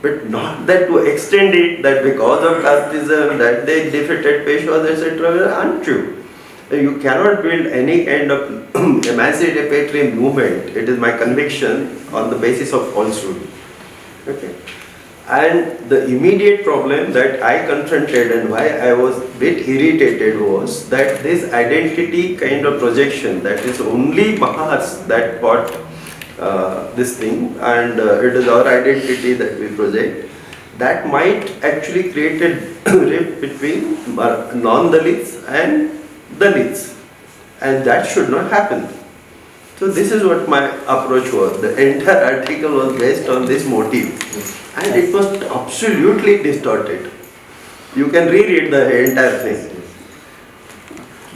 But not that to extend it that because of casteism that they defeated Peshwas, etc. untrue. You cannot build any kind of emancipatory movement, it is my conviction, on the basis of falsehood. Okay. And the immediate problem that I confronted and why I was a bit irritated was that this identity kind of projection, that is only Mahars that fought this thing, and it is our identity that we project, that might actually create a rift between non-Dalits and Dalits, and that should not happen. So this is what my approach was. The entire article was based on this motive, and it was absolutely distorted. You can reread the entire thing.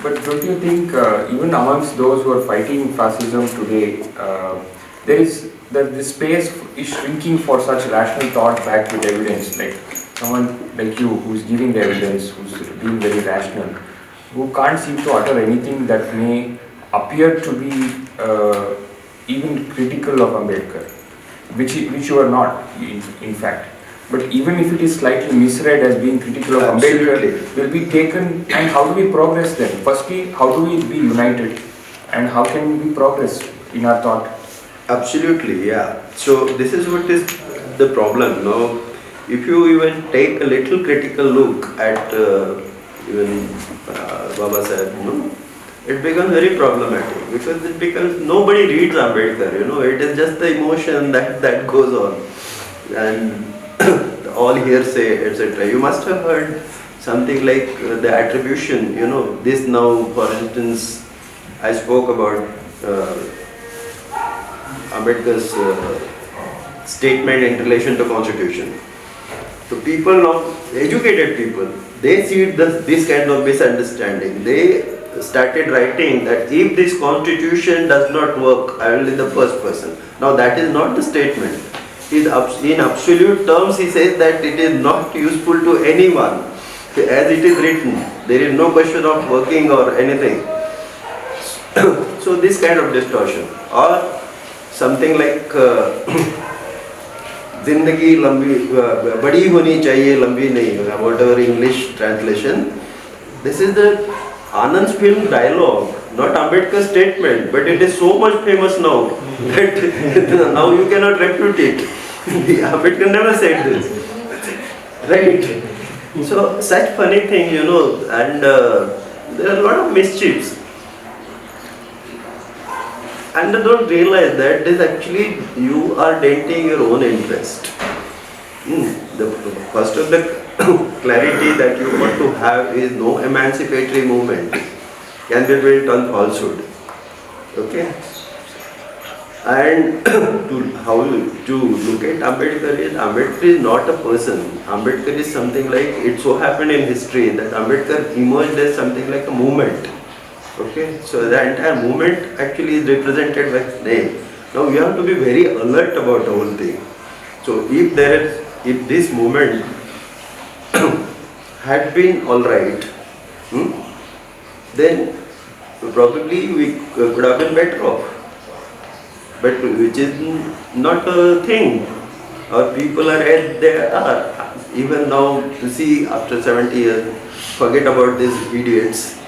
But don't you think even amongst those who are fighting fascism today, there is that the space is shrinking for such rational thought backed with evidence, like someone like you who's giving the evidence, who's being very rational, who can't seem to utter anything that may appear to be even critical of Ambedkar, which you are not in fact. But even if it is slightly misread as being critical of Ambedkar, will be taken, and how do we progress then? Firstly, how do we be united, and how can we progress in our thought? Absolutely, yeah. So this is what is the problem. Now, if you even take a little critical look at even Babasaheb, it becomes very problematic because it becomes nobody reads Ambedkar. It is just the emotion that goes on, and all hearsay, etc. You must have heard something like the attribution. This now, for instance, I spoke about Ambedkar's statement in relation to Constitution. So people now, educated people, they see this kind of misunderstanding. They started writing that if this Constitution does not work, I will be the first person. Now that is not the statement. In absolute terms, he says that it is not useful to anyone. As it is written, there is no question of working or anything. So this kind of distortion. Or something like जिंदगी लंबी बड़ी होनी चाहिए लंबी नहीं, whatever English translation. This is the Anand's film dialogue, not Ambedkar's statement, but it is so much famous now that now you cannot refute it. Ambedkar never said this, right? So such funny thing, and there are a lot of mischiefs. And don't realize that this actually you are denting your own interest. The first of the clarity that you want to have is no emancipatory movement can be built on falsehood. Okay? And to look at Ambedkar is not a person. Ambedkar is something like, it so happened in history that Ambedkar emerged as something like a movement. Okay, so the entire movement actually is represented by name. Now you have to be very alert about the whole thing. So if this movement had been alright, then probably we could have been better off. But which is not a thing. Our people are as they are. Even now, to see after 70 years, forget about these idiots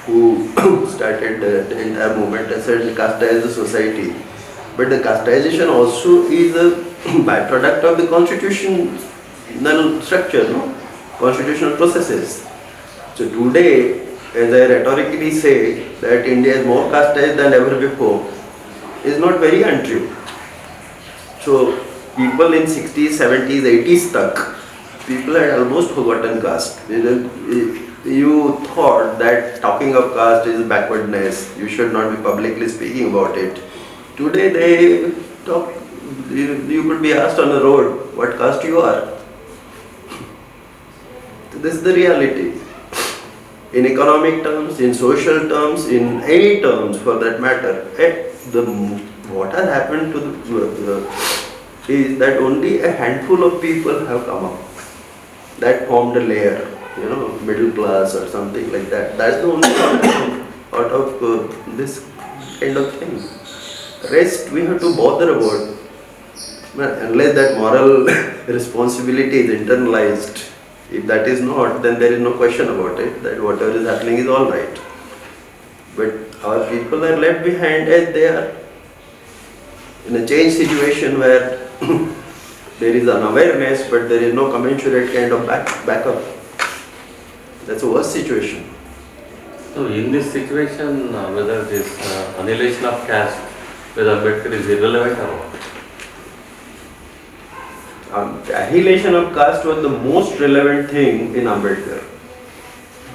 who started the entire movement and said casteized the society. But the casteization also is a byproduct of the constitutional structure, constitutional processes. So today, as I rhetorically say that India is more casteized than ever before, is not very untrue. So people in 60s, 70s, 80s stuck. People had almost forgotten caste. You thought that talking of caste is backwardness, you should not be publicly speaking about it. Today they talk, you could be asked on the road what caste you are. This is the reality. In economic terms, in social terms, in any terms for that matter, what has happened to is that only a handful of people have come up. That formed a layer. Middle class or something like that. That's the only out of this kind of thing. Rest we have to bother about. Unless that moral responsibility is internalized. If that is not, then there is no question about it, that whatever is happening is all right. But our people are left behind as they are in a changed situation where there is an awareness, but there is no commensurate kind of backup. That's a worse situation. So in this situation, whether this annihilation of caste with Ambedkar is irrelevant or what? Annihilation of caste was the most relevant thing in Ambedkar.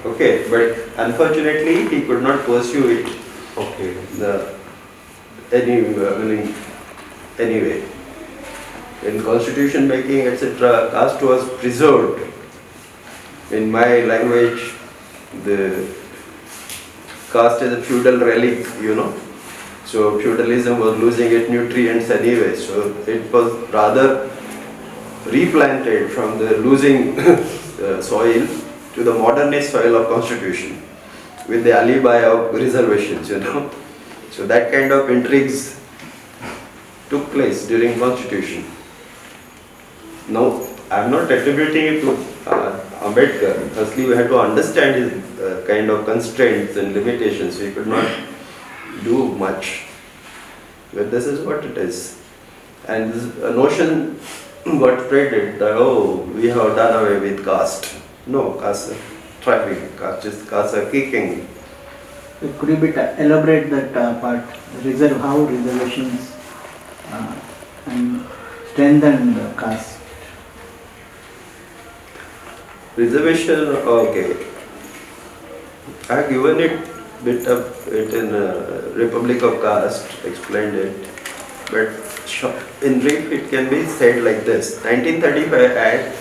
Okay, but unfortunately he could not pursue it. Okay, anyway, in constitution making, etc., caste was preserved. In my language, the caste is a feudal relic, So feudalism was losing its nutrients anyway. So it was rather replanted from the losing soil to the modernist soil of constitution with the alibi of reservations, So that kind of intrigues took place during constitution. Now, I am not attributing it to Ambedkar. Firstly, we had to understand his kind of constraints and limitations. We could not do much. But this is what it is. And this notion got spreaded that, we have done away with caste. No, caste is thriving. Caste are kicking. Could you elaborate that part? How reservations and strengthen the caste? Reservation, okay. I have given it bit of it in Republic of Caste, explained it, but in brief it can be said like this. 1935 Act,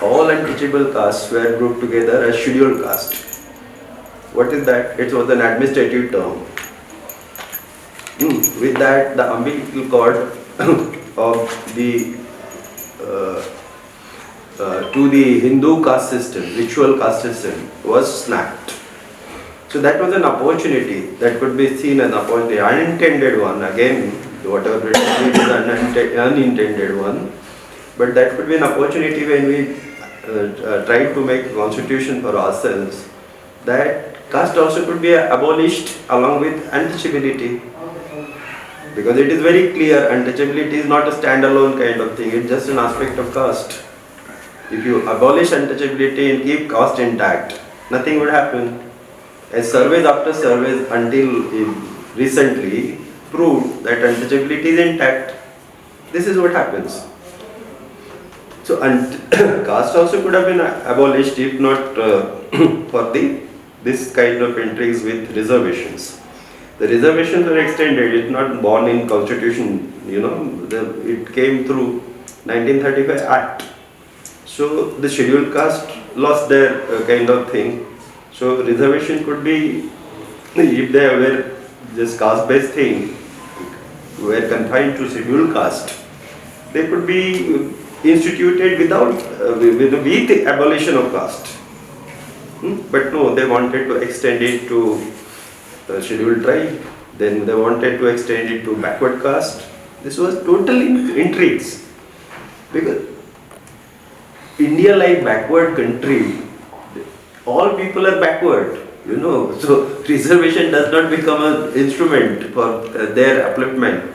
all unteachable castes were grouped together as scheduled caste. What is that? It was an administrative term. With that, the umbilical cord of the to the Hindu caste system, ritual caste system, was snapped. So that was an opportunity that could be seen as an opportunity, unintended one. Again, whatever it is an unintended one. but that could be an opportunity when we try to make a constitution for ourselves, that caste also could be abolished along with untouchability. Because it is very clear, untouchability is not a standalone kind of thing, it's just an aspect of caste. If you abolish untouchability and keep caste intact, nothing would happen. And surveys after surveys until recently proved that untouchability is intact. This is what happens. So caste also could have been abolished if not for this kind of intrigues with reservations. The reservations were extended, it's not born in constitution, it came through 1935 Act. So the scheduled caste lost their kind of thing. So reservation could be, if they were just caste-based thing, were confined to scheduled caste, they could be instituted without, with the abolition of caste. But no, they wanted to extend it to scheduled tribe, then they wanted to extend it to backward caste. This was total intrigues. Because India, like backward country, all people are backward, so reservation does not become an instrument for their upliftment.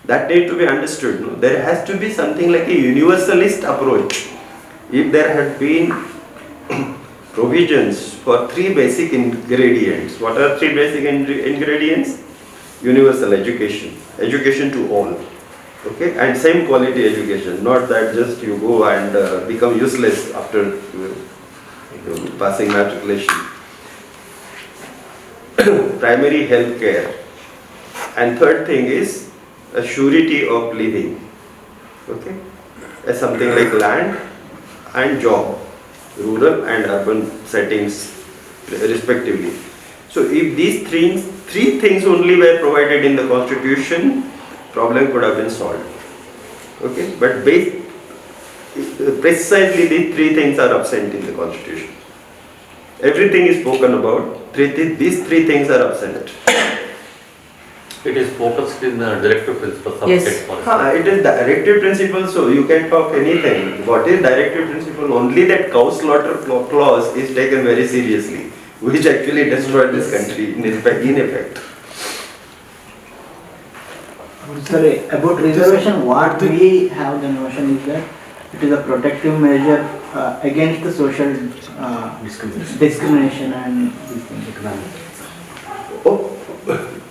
That needs to be understood. No? There has to be something like a universalist approach. If there had been provisions for three basic ingredients. What are three basic ingredients? Universal education, education to all, okay, and same quality education, not that just you go and become useless after passing matriculation. Primary health care, and third thing is a surety of living, okay, as something like land and job, rural and urban settings respectively. So if these three things only were provided in the constitution, problem could have been solved. Okay, but precisely these three things are absent in the constitution. Everything is spoken about, these three things are absent. It is focused in the directive principles of state policy. It is directive principle, so you can talk anything. What is directive principle? Only that cow slaughter clause is taken very seriously, which actually destroyed this country in effect. Sorry, about reservation, what we have the notion is that it is a protective measure against the social discrimination and these things. Oh,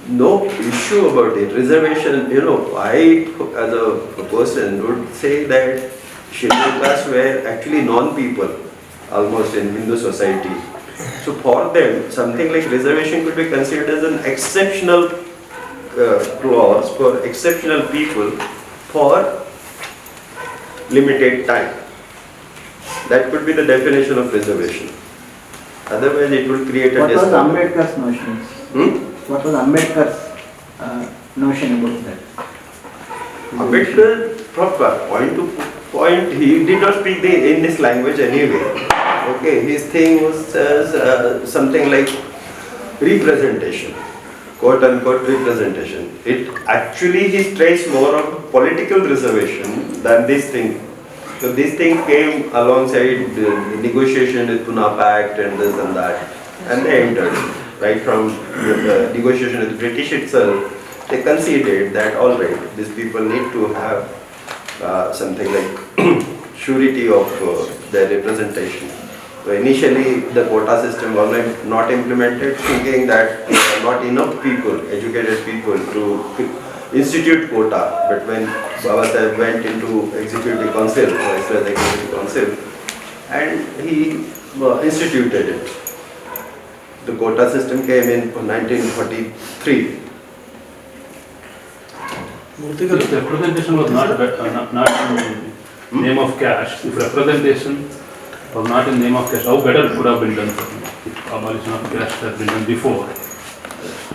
no issue about it. Reservation, I as a person would say that scheduled castes were actually non-people almost in Hindu society. So for them, something like reservation could be considered as an exceptional clause for exceptional people for limited time. That could be the definition of reservation. Otherwise, it would create a What was discomfort. Ambedkar's notions? What was Ambedkar's notion about that? Ambedkar, proper point to point, he did not speak in this language anyway. Okay, his thing was something like representation, quote unquote representation. It actually he stressed more of political reservation than this thing. So this thing came alongside the negotiation with Pune Pact and this and that, and they entered. Right from the negotiation with the British itself, they conceded that all right, these people need to have something like surety of their representation. So initially, the quota system was not implemented, thinking that there are not enough people, educated people, to institute quota. But when Baba Sahib went into executive council, Viceroy's executive council, and he instituted it. The quota system came in 1943. If representation was not in name of caste, if representation was not in name of caste, how better it could have been done? If abolition of caste had been done before,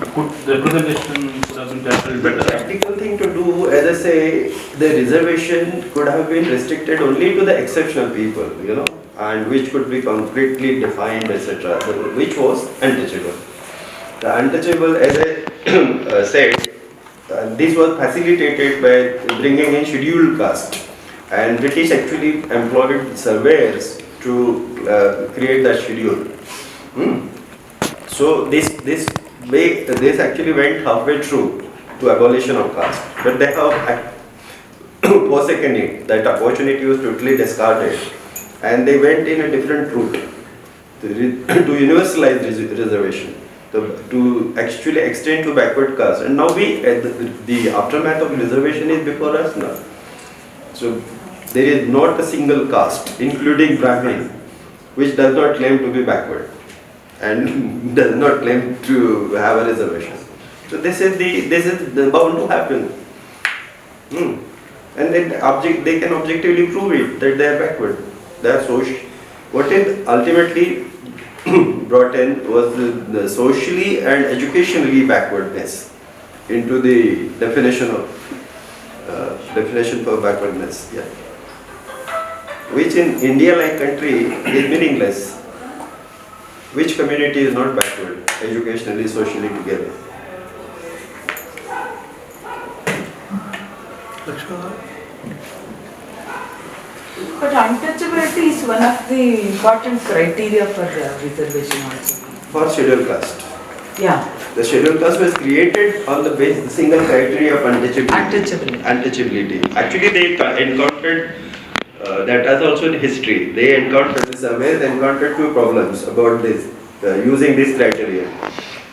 the representation could have been tackled But the better. practical thing to do, as I say, the reservation could have been restricted only to the exceptional people, and which could be completely defined, etc., which was untouchable. The untouchable, as I said, this was facilitated by bringing in scheduled caste and British actually employed surveyors to create that schedule. So this actually went halfway through to abolition of caste, but they have forsaken it. That opportunity was totally discarded, and they went in a different route to universalize reservation, to actually extend to backward caste. And now the aftermath of reservation is before us now. So there is not a single caste, including Brahmin, which does not claim to be backward and does not claim to have a reservation. So this is bound to happen. And then they can objectively prove it that they are backward. They are what is ultimately brought in was the socially and educationally backwardness into the definition for backwardness. Yeah. Which in India like country is meaningless. Which community is not backward, educationally, socially together? But untouchability is one of the important criteria for reservation also. For scheduled caste. Yeah. The scheduled caste was created on the single criteria of untouchability. Actually, they encountered that as also in history. The surveys encountered two problems about this, using this criteria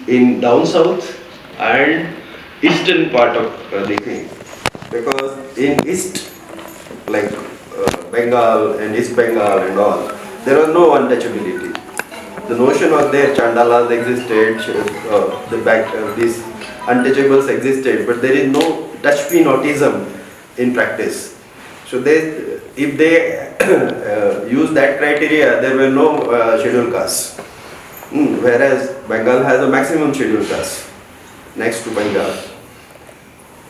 in down south and eastern part of the thing. Because in east, like Bengal and East Bengal and all, there was no untouchability. The notion was there, Chandalas existed, these untouchables existed, but there is no touch me notism in practice. So if they use that criteria, there were no scheduled castes. Whereas Bengal has a maximum scheduled caste next to Punjab.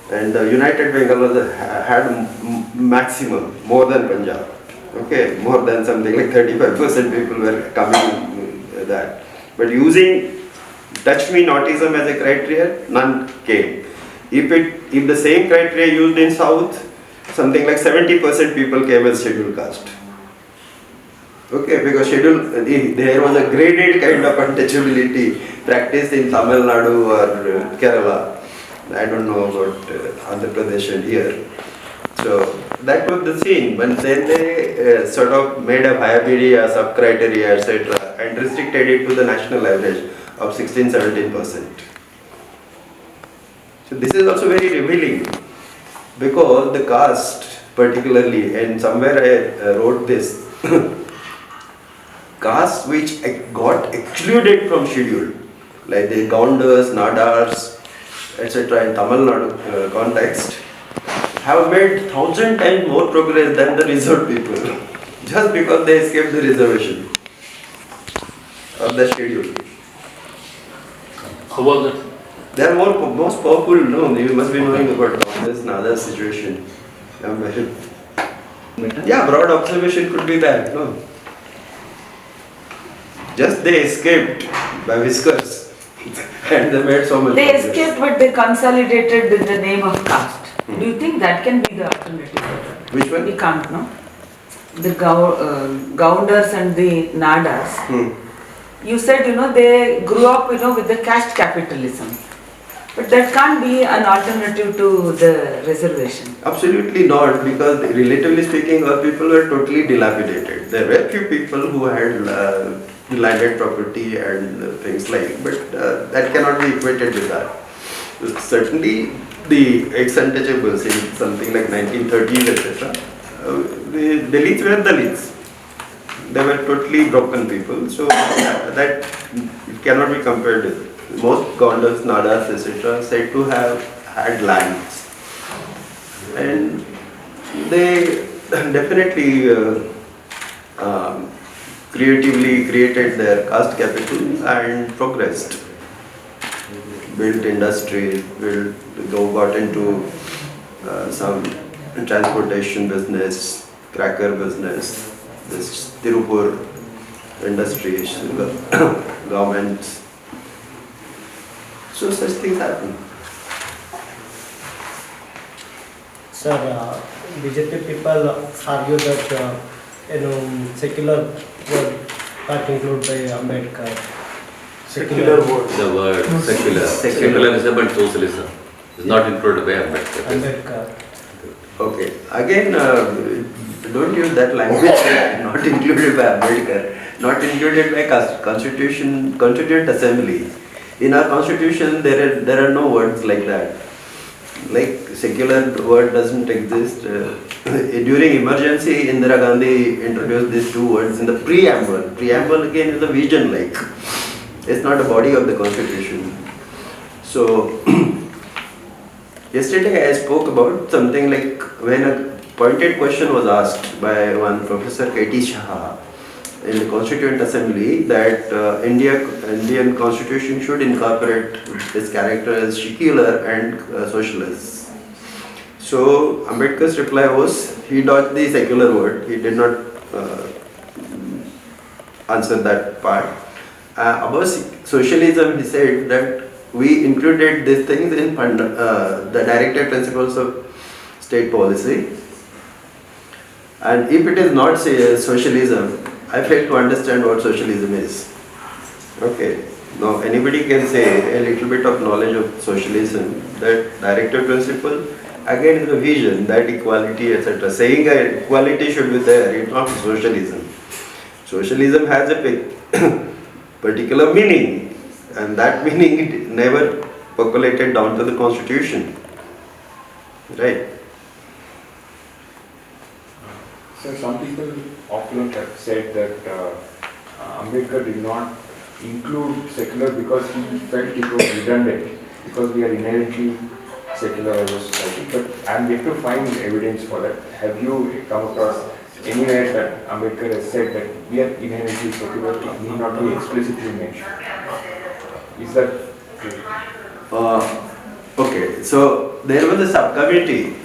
And the United Bengal had maximum, more than Punjab. Okay, more than something like 35% people were coming that. But using touch me notism as a criteria, none came. If the same criteria used in South, something like 70% people came as scheduled caste. Okay, because there was a graded kind of untouchability practiced in Tamil Nadu or Kerala. I don't know about Andhra Pradesh and here. So that was the scene. But then they sort of made a viability sub-criteria, etc. and restricted it to the national average of 16-17%. So this is also very revealing, because the caste particularly, and somewhere I wrote this, caste which got excluded from schedule, like the Gaundars, Nadars, etc. in Tamil Nadu context, have made 1,000 times more progress than the reserved people, just because they escaped the reservation of the schedule. How was that? They are most powerful. No, you must be knowing about this another situation. Yeah, broad observation could be that. No, just they escaped by whiskers. And they made so much. They escaped, but they consolidated in the name of caste. Do you think that can be the alternative? Which one? We can't, no? The Gaundars and the Nadas. You said, they grew up, with the caste capitalism. But that can't be an alternative to the reservation. Absolutely not, because relatively speaking, our people were totally dilapidated. There were few people who had landed property and things like, but that cannot be equated with that. Certainly, the ex-untouchables in something like 1930s, etc. The Dalits were Dalits. They were totally broken people, so that it cannot be compared with. Most Gaundars, Nadas, etc. said to have had lands, and they definitely creatively created their caste capital and progressed. Built industry, got into some transportation business, cracker business, this Tirupur industries, governments. So such things happen. Sir, BJP people argue that secular word not included by Ambedkar. Secular word. The word secularism and socialism is not included by Ambedkar. Okay. Again, don't use that language. Not included by Ambedkar. Not included by Constituent Assembly. In our constitution, there are no words like that. Like secular word doesn't exist. During emergency, Indira Gandhi introduced these two words in the preamble. Preamble again is a vision, like it's not a body of the constitution. So yesterday I spoke about something like when a pointed question was asked by one Professor K.T. Shah in the Constituent Assembly that Indian Constitution should incorporate this character as secular and socialist. So Ambedkar's reply was he dodged the secular word. He did not answer that part. About socialism, he said that we included these things in the directive principles of state policy. And if it is not socialism, I fail to understand what socialism is. Okay, now anybody can say a little bit of knowledge of socialism, that directive principle, again is a vision, that equality, etc. Saying that equality should be there, it's not socialism. Socialism has a particular meaning, and that meaning it never percolated down to the constitution. Right? So some people often have said that Ambedkar did not include secular because he felt it was redundant, because we are inherently secular as a society, but I am yet to find evidence for that. Have you come across anywhere that Ambedkar has said that we are inherently secular, it need not be explicitly mentioned? Is that true? Okay, so there was a subcommittee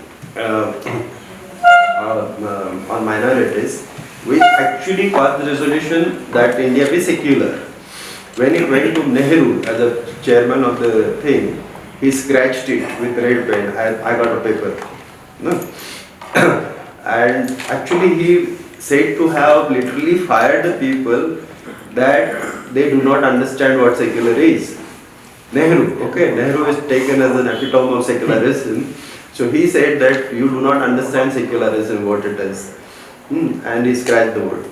on minorities which actually passed the resolution that India be secular. When it went to Nehru as a chairman of the thing, he scratched it with red pen. I got a paper. No? And actually he said to have literally fired the people that they do not understand what secular is. Nehru, okay, Nehru is taken as an epitome of secularism. So he said that you do not understand secularism, what it is. And he scratched the word.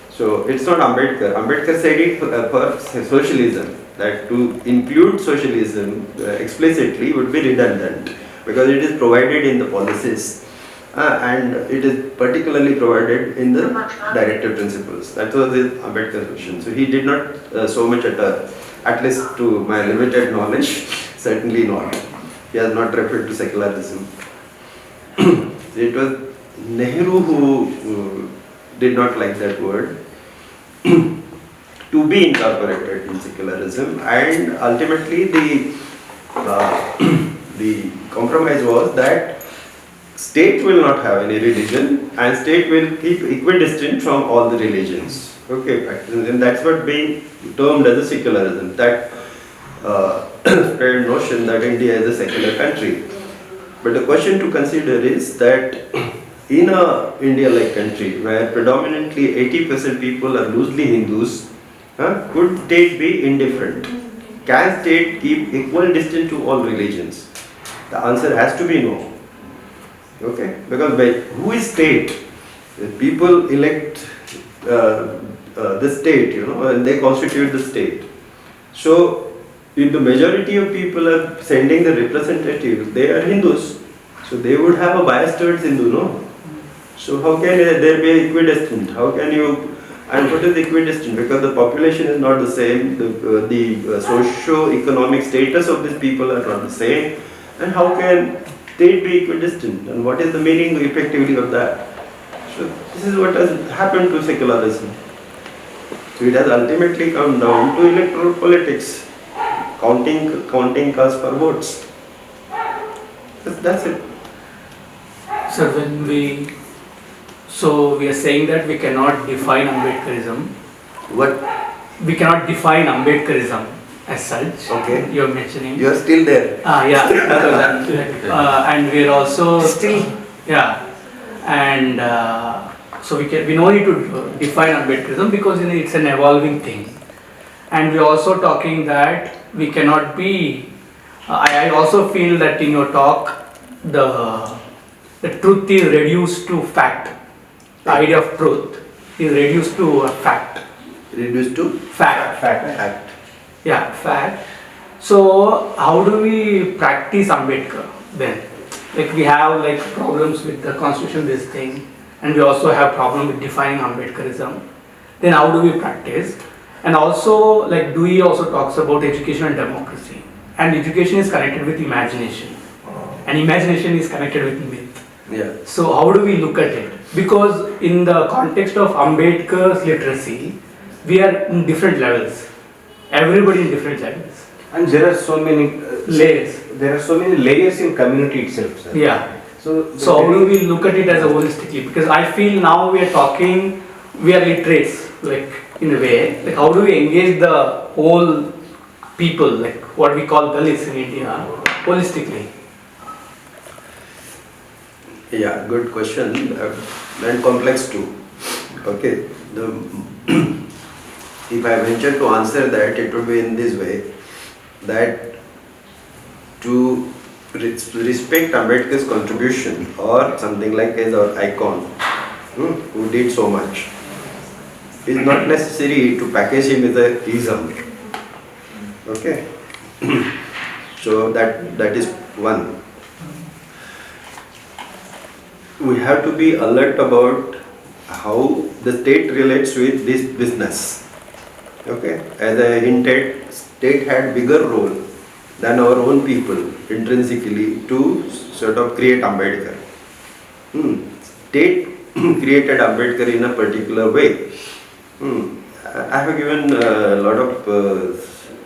So it's not Ambedkar. Ambedkar said it for socialism, that to include socialism explicitly would be redundant because it is provided in the policies and it is particularly provided in the directive principles. That was his Ambedkar's vision. So he did not so much at least to my limited knowledge, certainly not. He has not referred to secularism. It was Nehru who did not like that word to be incorporated in secularism, and ultimately the compromise was that state will not have any religion and state will keep equidistant from all the religions. Okay, and that's what being termed as a secularism, that spread notion that India is a secular country. But the question to consider is that in a India-like country where predominantly 80% people are loosely Hindus, could state be indifferent? Can state keep equal distance to all religions? The answer has to be no. Okay, because who is state? People elect the state, and they constitute the state. So if the majority of people are sending the representatives, they are Hindus, so they would have a bias towards Hindu, no? So how can there be equidistant? How can you, and what is equidistant? Because the population is not the same, the socio-economic status of these people are not the same, and how can state be equidistant? And what is the meaning effectively of that? So this is what has happened to secularism. So it has ultimately come down to electoral politics, counting caste for votes. That's it. So we are saying that we cannot define Ambedkarism. What? We cannot define Ambedkarism as such. Okay. You're mentioning. You are still there. Yeah. And we're also Still. Yeah. And so we no need to define Ambedkarism because it's an evolving thing. And we're also talking that we cannot be. I also feel that in your talk, the truth is reduced to fact. The idea of truth is reduced to a fact. Reduced to Fact. fact. Yeah, fact. So how do we practice Ambedkar then? Like we have like problems with the constitution, this thing, and we also have problem with defining Ambedkarism. Then how do we practice? And also, like, Dewey also talks about education and democracy. And education is connected with imagination. And imagination is connected with myth. Yeah. So how do we look at it? Because in the context of Ambedkar's literacy, we are in different levels. Everybody in different levels. And there are so many Layers. There are so many layers in community itself, sir. Yeah. So So how do we look at it as a holistically? Because I feel now we are talking, we are literates, like in a way. Like how do we engage the whole people, like what we call Dalits in India, holistically? Yeah, good question and complex too. Okay, if I venture to answer that, it would be in this way, that to respect Ambedkar's contribution or something like as our icon, who did so much, is not necessary to package him as a ism. Okay, so that is one. We have to be alert about how the state relates with this business. Okay, as I hinted, state had bigger role than our own people intrinsically to sort of create Ambedkar. State created Ambedkar in a particular way. I have given a lot of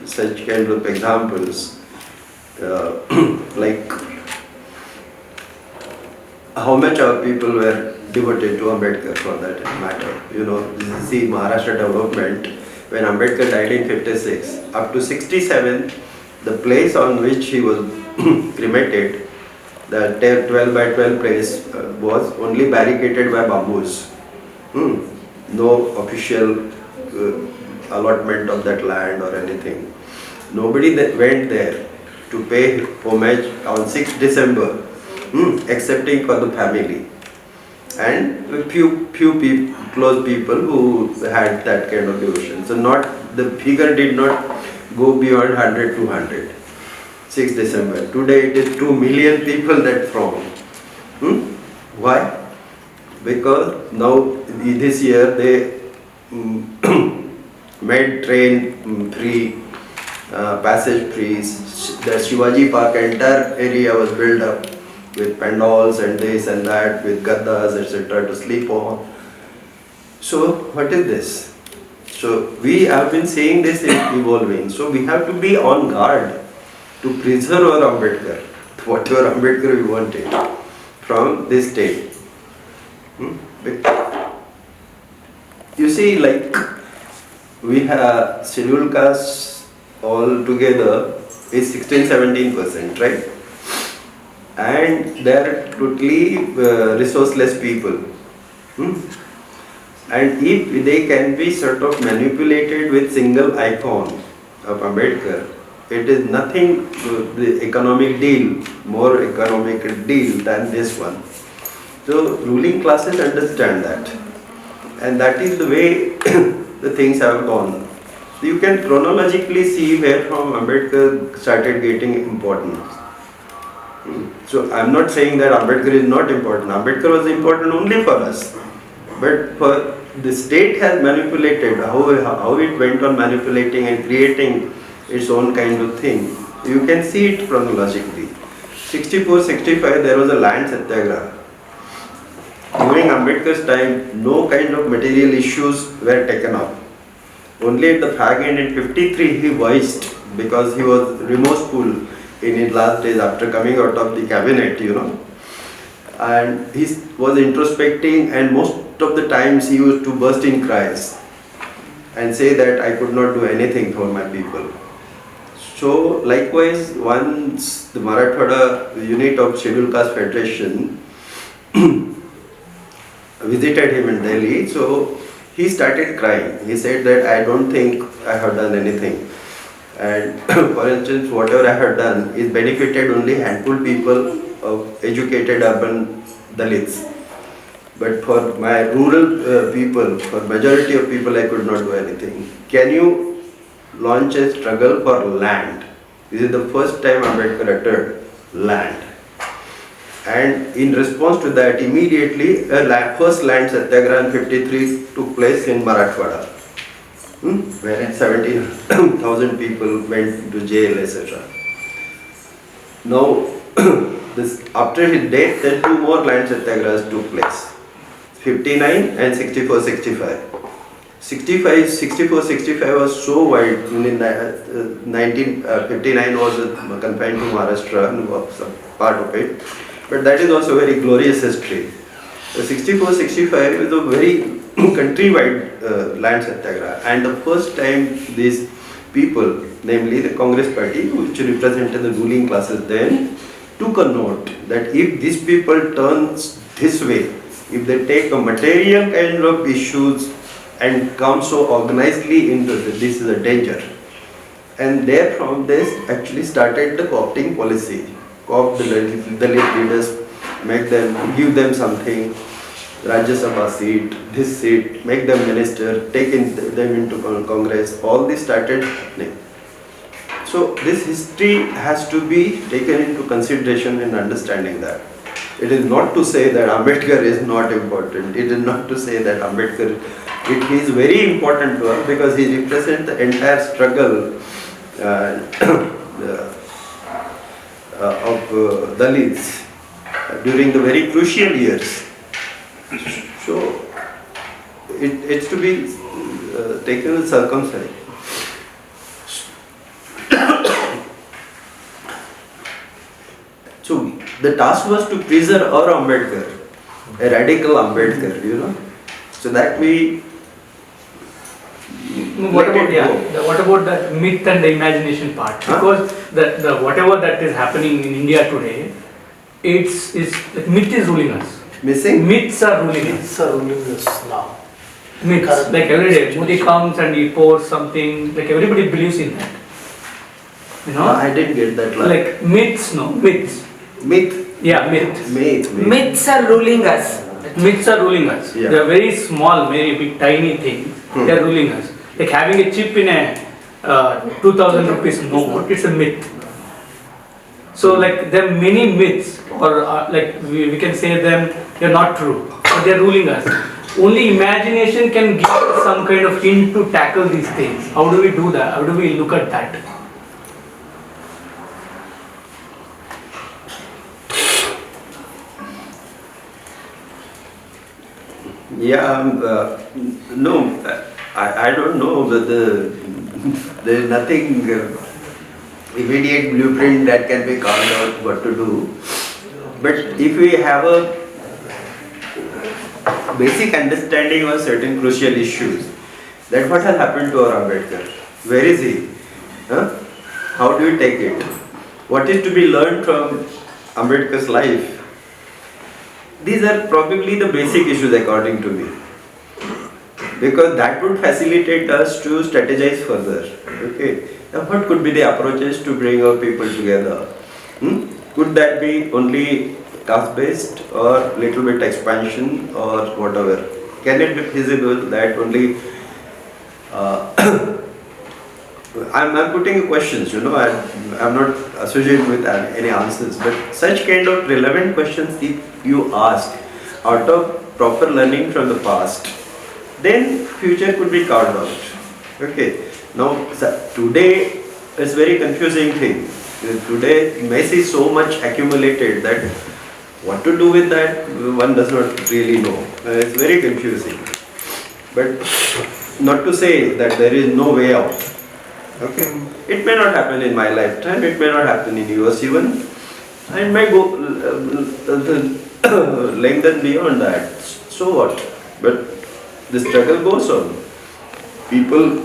such kind of examples, like how much our people were devoted to Ambedkar for that matter. You know, see Maharashtra development, when Ambedkar died in 56, up to 67, the place on which he was cremated, the 12 by 12 place, was only barricaded by bamboos. No official allotment of that land or anything. Nobody that went there to pay homage on 6th December, excepting for the family and a few close people who had that kind of devotion. So the figure did not go beyond 100, 200. 6th December. Today it is 2 million people that throng. Why? Because now this year they made train free, passage free. The Shivaji Park entire area was built up with pandals and this and that, with gaddas, etc. to sleep on. So what is this? So we have been saying this is evolving. So we have to be on guard to preserve our Ambedkar, whatever Ambedkar we wanted from this state. You see, like we have scheduled castes all together is 16-17%, right? And they are totally resourceless people. And if they can be sort of manipulated with single icon of Ambedkar, it is nothing the economic deal, more economic deal than this one. So ruling classes understand that, and that is the way the things have gone. So you can chronologically see where from Ambedkar started getting importance. So I am not saying that Ambedkar is not important. Ambedkar was important only for us, but for the state has manipulated, how it went on manipulating and creating its own kind of thing. You can see it chronologically. 64-65 there was a land satyagraha. During Ambedkar's time, no kind of material issues were taken up. Only at the fag end in 53 he voiced, because he was remorseful in his last days after coming out of the cabinet, you know. And he was introspecting, and most of the times he used to burst in cries and say that I could not do anything for my people. So likewise, once the Marathwada unit of Scheduled Caste Federation visited him in Delhi, so he started crying. He said that I don't think I have done anything. And for instance, whatever I have done is benefited only handful people of educated urban Dalits. But for my rural people, for majority of people, I could not do anything. Can you launch a struggle for land? This is the first time Ambedkar uttered land. And in response to that, immediately first land satyagraha in 53 took place in Marathwada, wherein 17,000 people went to jail, etc. Now, after his death, then two more land satyagrahas took place, 59 and 64-65. 64-65 was so wide. In 1959 was confined to Maharashtra, some part of it. But that is also very glorious history. 64-65 is a very countrywide land satyagraha, and the first time these people, namely the Congress party, which represented the ruling classes then, took a note that if these people turn this way, if they take a material kind of issues and come so organizedly into this is a danger. And therefrom this actually started the co-opting policy. Co-opt the Dalit leaders, make them, give them something, Rajya Sabha seat, this seat, make them minister, take them into Congress, all this started happening. So this history has to be taken into consideration in understanding that. It is not to say that Ambedkar is not important. It is not to say that Ambedkar, it is very important to us because he represents the entire struggle of Dalits during the very crucial years. So it's to be taken with circumspect. So the task was to preserve our Ambedkar, a radical Ambedkar, you know. So that we. What about that myth and the imagination part? Because the whatever that is happening in India today, myth is ruling us. Missing? Myths are ruling us. Myths are ruling us now. Myths, like every day, Modi comes and he posts something, like everybody believes in that. You know? I didn't get that. Like myths, no? Myths. Myth? Yeah, myth. Myths are ruling us. Myths are ruling us. Yeah. They are very small, very big, tiny things. They are ruling us. Like having a chip in a 2000 rupees note, it's a myth. So like there are many myths, or like we can say them, they are not true, but they are ruling us. Only imagination can give us some kind of hint to tackle these things. How do we do that? How do we look at that? Yeah, no, I don't know whether there is nothing immediate blueprint that can be carved out what to do. But if we have a basic understanding of certain crucial issues, that what has happened to our Ambedkar? Where is he? Huh? How do we take it? What is to be learned from Ambedkar's life? These are probably the basic issues according to me, because that would facilitate us to strategize further. Okay, now what could be the approaches to bring our people together? Could that be only task-based or little bit expansion or whatever? Can it be feasible that only I'm putting questions, you know, I'm not associated with any answers, but such kind of relevant questions if you ask out of proper learning from the past, then future could be carved out. Okay, now today is very confusing thing. Today mess is so much accumulated that what to do with that one does not really know. It's very confusing. But not to say that there is no way out. Okay, it may not happen in my lifetime, it may not happen in yours even, and may go lengthen beyond that. So what? But the struggle goes on. People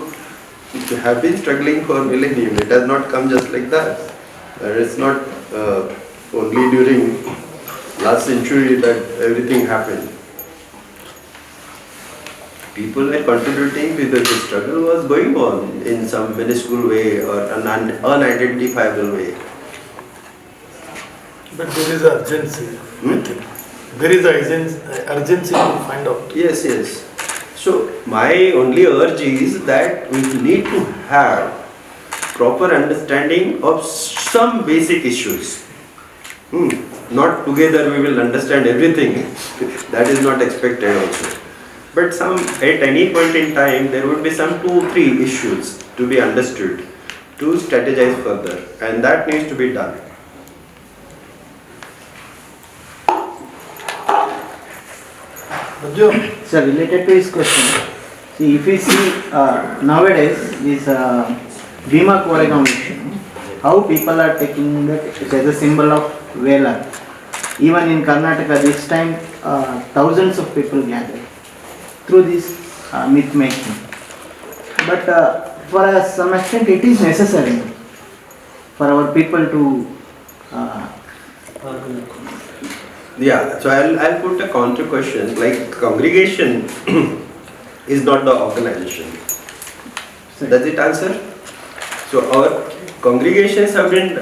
have been struggling for millennium. It has not come just like that. And it's not only during last century that everything happened. People were contributing because the struggle was going on in some minuscule way or an unidentifiable way. But there is urgency. There is urgency to find out. Yes, yes. So my only urge is that we need to have proper understanding of some basic issues. Not together we will understand everything. That is not expected also. But at any point in time there would be some 2-3 issues to be understood, to strategize further, and that needs to be done. So related to his question, see if we see nowadays this Bhima Koregaon issue, how people are taking that as a symbol of valor. Even in Karnataka this time, thousands of people gathered through this myth making. But for some extent it is necessary for our people to Yeah, so I'll put a counter question, like congregation is not the organization. Does it answer? So our congregations have been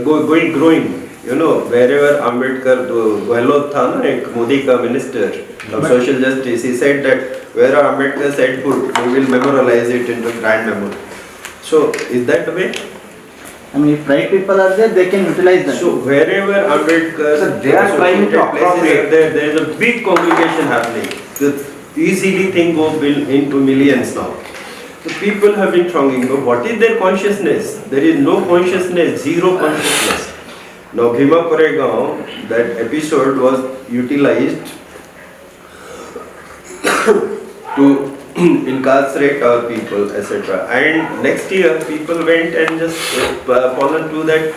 growing. You know, wherever Ambedkar, Gahlot tha na, ek Modi ka minister of social justice, he said that wherever Ambedkar said food, we will memorialize it into grand memory. So is that the way? I mean, if right people are there, they can utilize that. So wherever Ambedkar, so they are trying to appropriate. There is a big congregation happening. The easily thing goes into millions now. So people have been thronging. But what is their consciousness? There is no consciousness, zero consciousness. Now Bhima Koregaon, that episode was utilized to incarcerate our people, etc. And next year people went and just fallen to that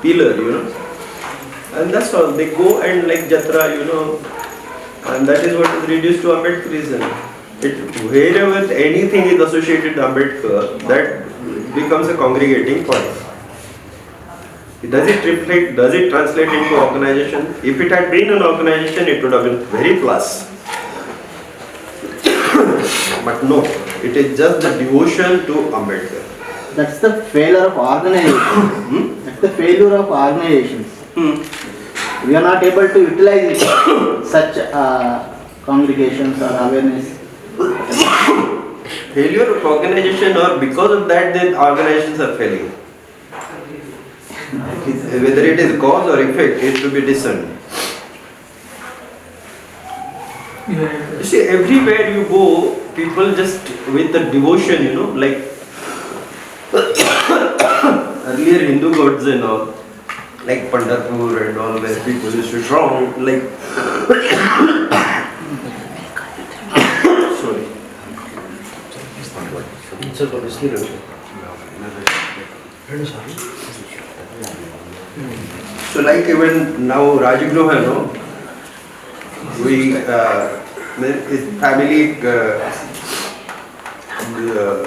pillar, you know. And that's all. They go and like Jatra, you know, and that is what is reduced to Ambedkarism. Wherever anything is associated with Ambedkar, that becomes a congregating point. Does it reflect, does it translate into organization? If it had been an organization, it would have been very plus. But no, it is just the devotion to Ambedkar. That's the failure of organizations. That's the failure of organizations. We are not able to utilize such congregations or awareness. Failure of organization, or because of that, then organizations are failing. Whether it is cause or effect is to be discerned. You see, everywhere you go, people just with the devotion, you know, like earlier Hindu gods and all, like Pandharpur and all, where people used to throng, like sorry. So like even now Rajagruha, no? We, his family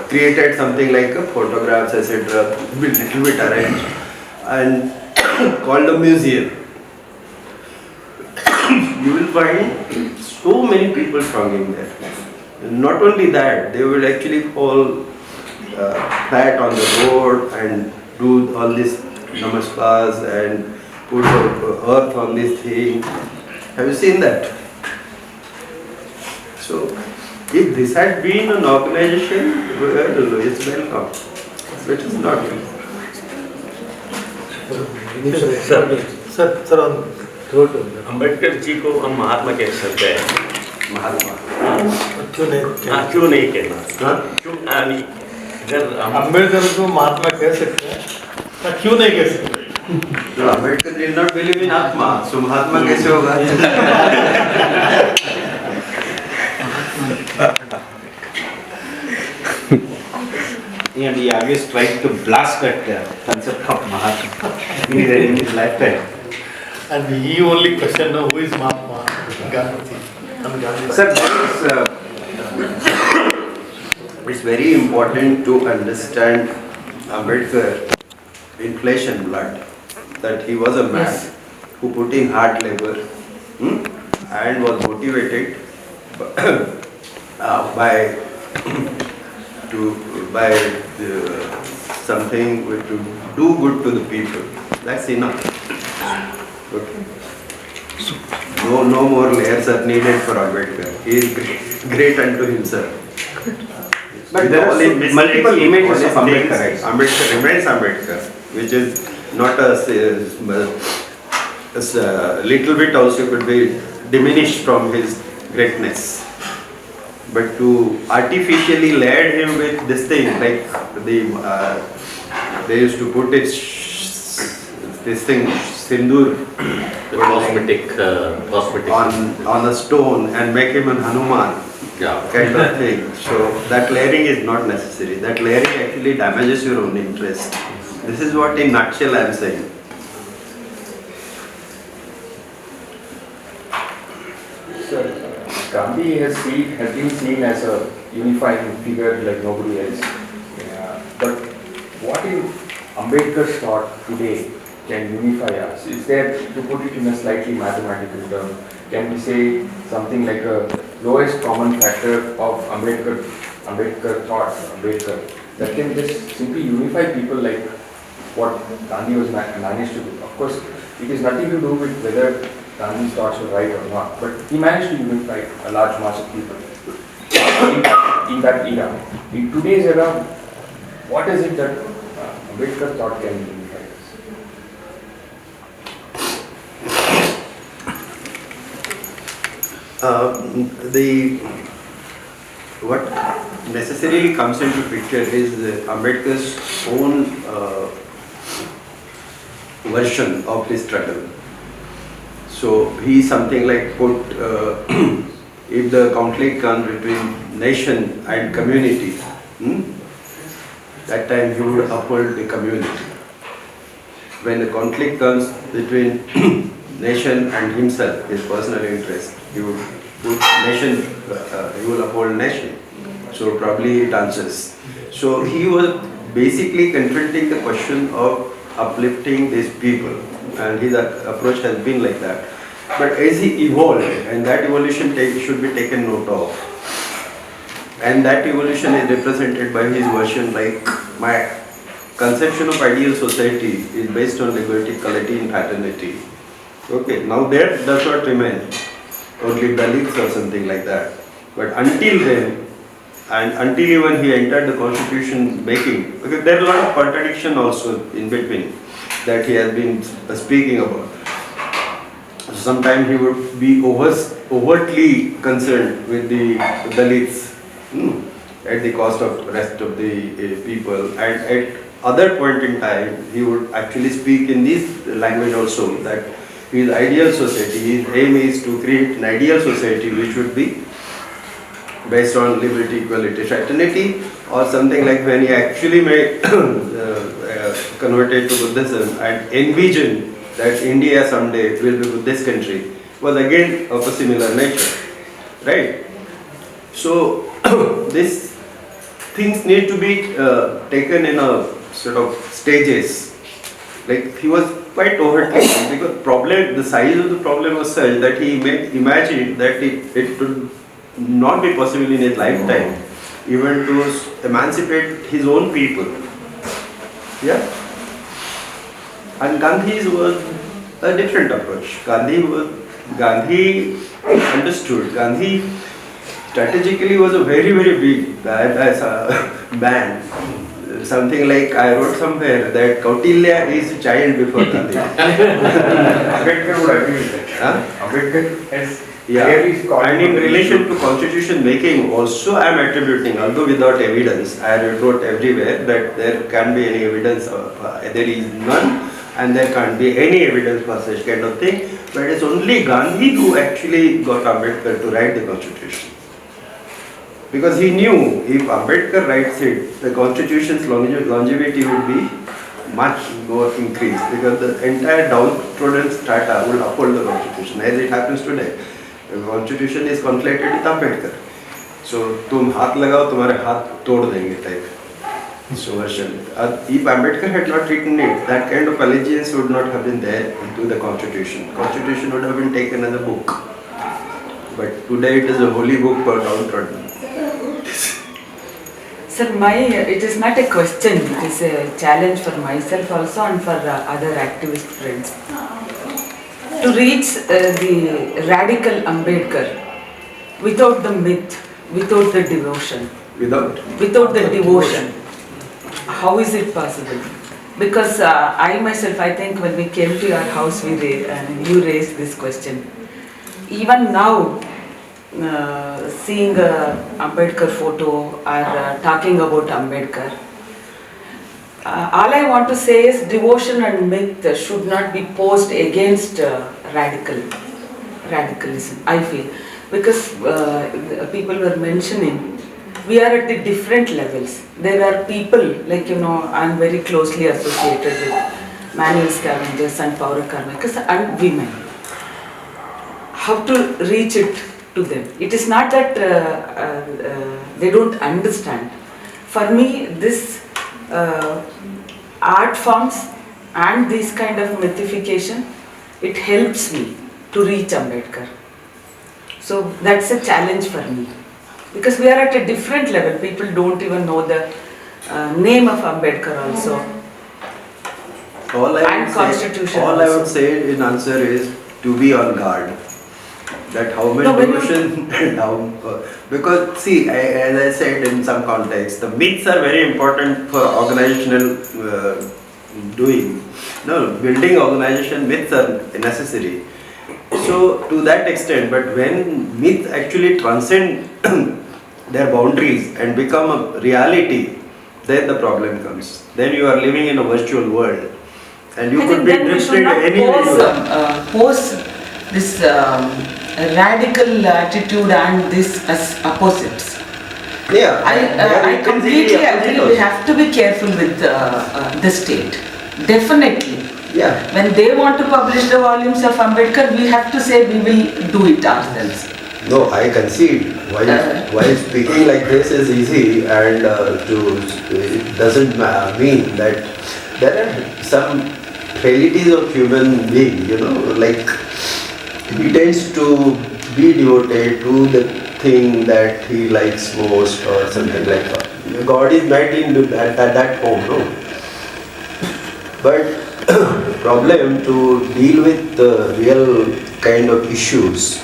created something like photographs, etc., little bit arranged and called a museum. You will find so many people thronging there. Not only that, they will actually fall flat on the road and do all this namaskars and put earth on this thing. Have you seen that? So, if this had been an organization, it's welcome. But it's not. Sir, on Ambedkar ji को हम महात्मा कह सकते हैं। महात्मा क्यों नहीं क्यों नहीं कहना? क्यों नहीं? अम्बेडकर को महात्मा कह सकते हैं, क्यों नहीं कह सकते? Ambedkar did not believe in Atma, so Mahatma कैसे होगा? And he always tried to blast that concept of Mahatma in his lifetime. And he only questioned who is Mahatma Gandhi. Sir, there is it's very important to understand Ambedkar inflation blood, that he was a man who put in hard labor and was motivated by something to do good to the people. That's enough. Okay. No more layers are needed for Ambedkar. He is great unto himself. But there are multiple images of Ambedkar, right? Ambedkar remains Ambedkar, which is not a little bit also could be diminished from his greatness. But to artificially lad him with this thing, like they used to put this thing, sindoor, cosmetic on a stone and make him an Hanuman. Kind of thing. So that layering is not necessary. That layering actually damages your own interest. This is what in nutshell I am saying. Sir, Gandhi has been seen as a unifying figure like nobody else. But what if Ambedkar's thought today can unify us? Is there, to put it in a slightly mathematical term, can we say something like a lowest common factor of Ambedkar thought, that can just simply unify people like what Gandhi was managed to do? Of course, it is nothing to do with whether Gandhi's thoughts were right or not, but he managed to unify a large mass of people in that era. In today's era, what is it that Ambedkar thought can unify us? What necessarily comes into picture is Ambedkar's own version of his struggle. So he something like put, if the conflict comes between nation and community, that time he would uphold the community. When the conflict comes between nation and himself, his personal interest, he would put nation, he will uphold nation. So probably it answers. So he was basically confronting the question of uplifting these people, and his approach has been like that. But as he evolved, and that evolution should be taken note of, and that evolution is represented by his version, like my conception of ideal society is based on liberty, equality and fraternity. Okay, now that does not remain only Dalits or something like that. But until then, and until even he entered the constitution making, because there are a lot of contradiction also in between that he has been speaking about. Sometimes he would be overtly concerned with the Dalits at the cost of rest of the people, and at other point in time he would actually speak in this language also, that his ideal society, his aim is to create an ideal society which would be based on liberty, equality, fraternity, or something like when he actually made converted to Buddhism and envisioned that India someday will be Buddhist country, was again of a similar nature, right? So these things need to be taken in a sort of stages. Like he was quite overtly, because the size of the problem was such that he imagined that it would not be possible in his lifetime even to emancipate his own people. Yeah? And Gandhi's was a different approach. Gandhi understood. Gandhi strategically was a very, very big man. Something like I wrote somewhere that Kautilya is a child before Gandhi. Ambedkar would agree with that. Huh? Ambedkar has and in relation to constitution making also I am attributing, although without evidence, I wrote everywhere that there can't be any evidence of, there is none, and there can't be any evidence for such kind of thing, but it's only Gandhi who actually got Ambedkar to write the constitution. Because he knew if Ambedkar writes it, the constitution's longevity would be much more increased, because the entire downtrodden strata will uphold the constitution as it happens today. The constitution is conflated with Ambedkar. So तुम हाथ लगाओ तुम्हारे हाथ तोड़ देंगे type. So version. If Ambedkar had not written it, that kind of allegiance would not have been there into the constitution. Constitution would have been taken as a book. But today it is a holy book for downtrodden. Sir, it is not a question, it is a challenge for myself also and for other activist friends. To reach the radical Ambedkar without the myth, without the devotion. Without the devotion. How is it possible? Because I myself, I think when we came to your house, you raised this question. Even now, seeing Ambedkar photo or talking about Ambedkar, all I want to say is devotion and myth should not be posed against radicalism, I feel. Because people were mentioning, we are at the different levels. There are people, like I am very closely associated with manual scavengers and power karmikas and women. How to reach it to them? It is not that they don't understand. For me, this art forms and this kind of mythification, it helps me to reach Ambedkar. So that's a challenge for me. Because we are at a different level. People don't even know the name of Ambedkar also. All I would say in answer is to be on guard. That how much devotion and how, because see, as I said in some context, the myths are very important for organizational doing. No, building organization, myths are necessary. So to that extent, but when myths actually transcend their boundaries and become a reality, then the problem comes. Then you are living in a virtual world, and you could be drifted anywhere. Pose this radical attitude and this as opposites. Yeah, I completely agree. We have to be careful with the state. Definitely. Yeah. When they want to publish the volumes of Ambedkar, we have to say we will do it ourselves. No, I concede. While speaking like this is easy, and it doesn't mean that there are some frailties of human being. Like he tends to be devoted to the thing that he likes most, or something like that. God is not in that home, no. But problem to deal with the real kind of issues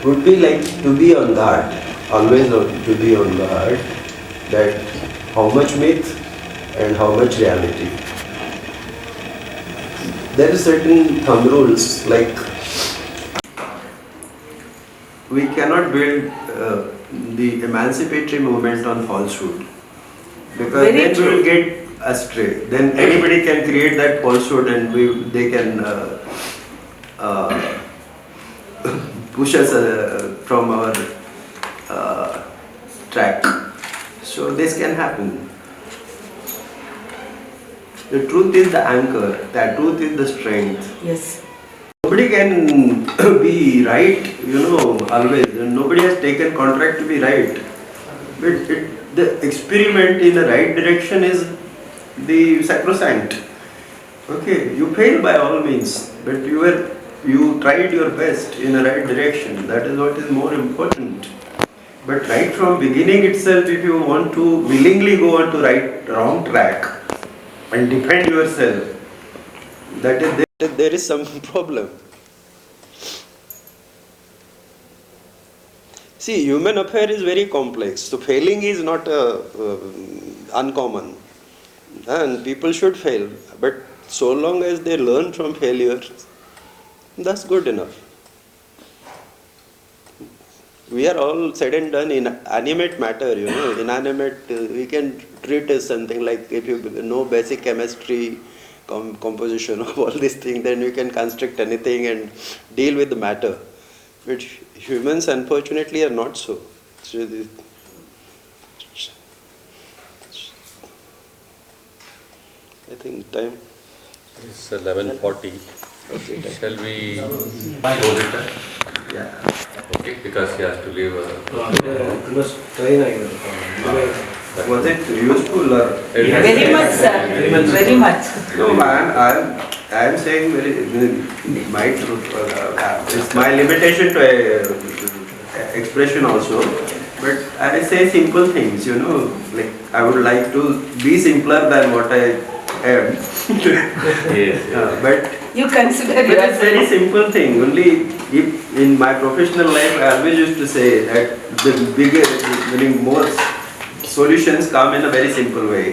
would be like to be on guard, always to be on guard, that how much myth and how much reality. There are certain thumb rules, like we cannot build the emancipatory movement on falsehood, because then we will get astray. Then anybody can create that falsehood and they can push us from our track. So this can happen. The truth is the anchor, the truth is the strength. Yes. Nobody can be right, always. Nobody has taken contract to be right. But the experiment in the right direction is the sacrosanct. Okay, you failed by all means, but you tried your best in the right direction. That is what is more important. But right from beginning itself, if you want to willingly go on to wrong track and defend yourself, that is there is some problem. See, human affair is very complex. So failing is not uncommon, and people should fail. But so long as they learn from failure, that's good enough. We are all said and done in animate matter, inanimate, we can treat as something like, if you know basic chemistry, composition of all these things, then you can construct anything and deal with the matter. But humans unfortunately are not so. I think time. It's 11:40. Okay. Shall we close it? Yeah. Okay, because he has to leave. ತುಂಬ strain ಆಗಿರುತ್ತೆ. Was it useful or? Very much, sir. Very much. No, I am saying my truth. It's my limitation to expression also. But I say simple things, you know. Like I would like to be simpler than what I am. Yes. But You consider it's a yourself. very simple thing. Only if in my professional life, I always used to say that the bigger, most solutions come in a very simple way.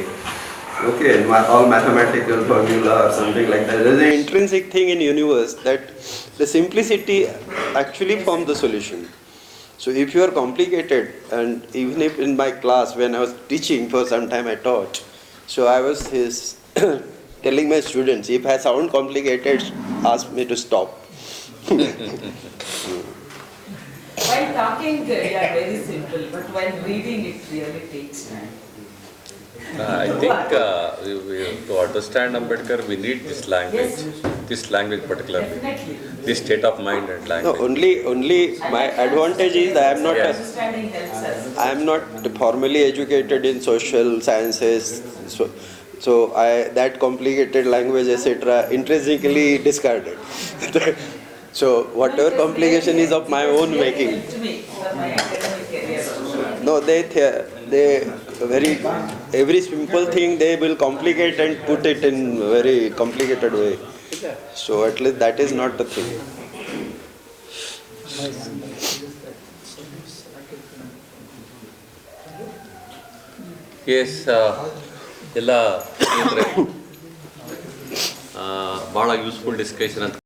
Okay, all mathematical formula or something like that. There's an intrinsic thing in universe that the simplicity actually forms the solution. So if you are complicated, and even if in my class when I was teaching for some time I taught, so I was telling my students, if I sound complicated, ask me to stop. While talking, they are very simple, but while reading, it really takes time. I think to understand Ambedkar, we need this language. This language particularly. Definitely. This state of mind and No, language. only my advantage is I am not Understanding helps us. I am not formally educated in social sciences, so I that complicated language etc. intrinsically discarded. So whatever complication is of my own making. To me, for my academic career. No, they very every simple thing they will complicate and put it in very complicated way. So at least that is not the thing. Yes, ಎಲ್ಲ ಭಾಳ useful discussion ಅಂತ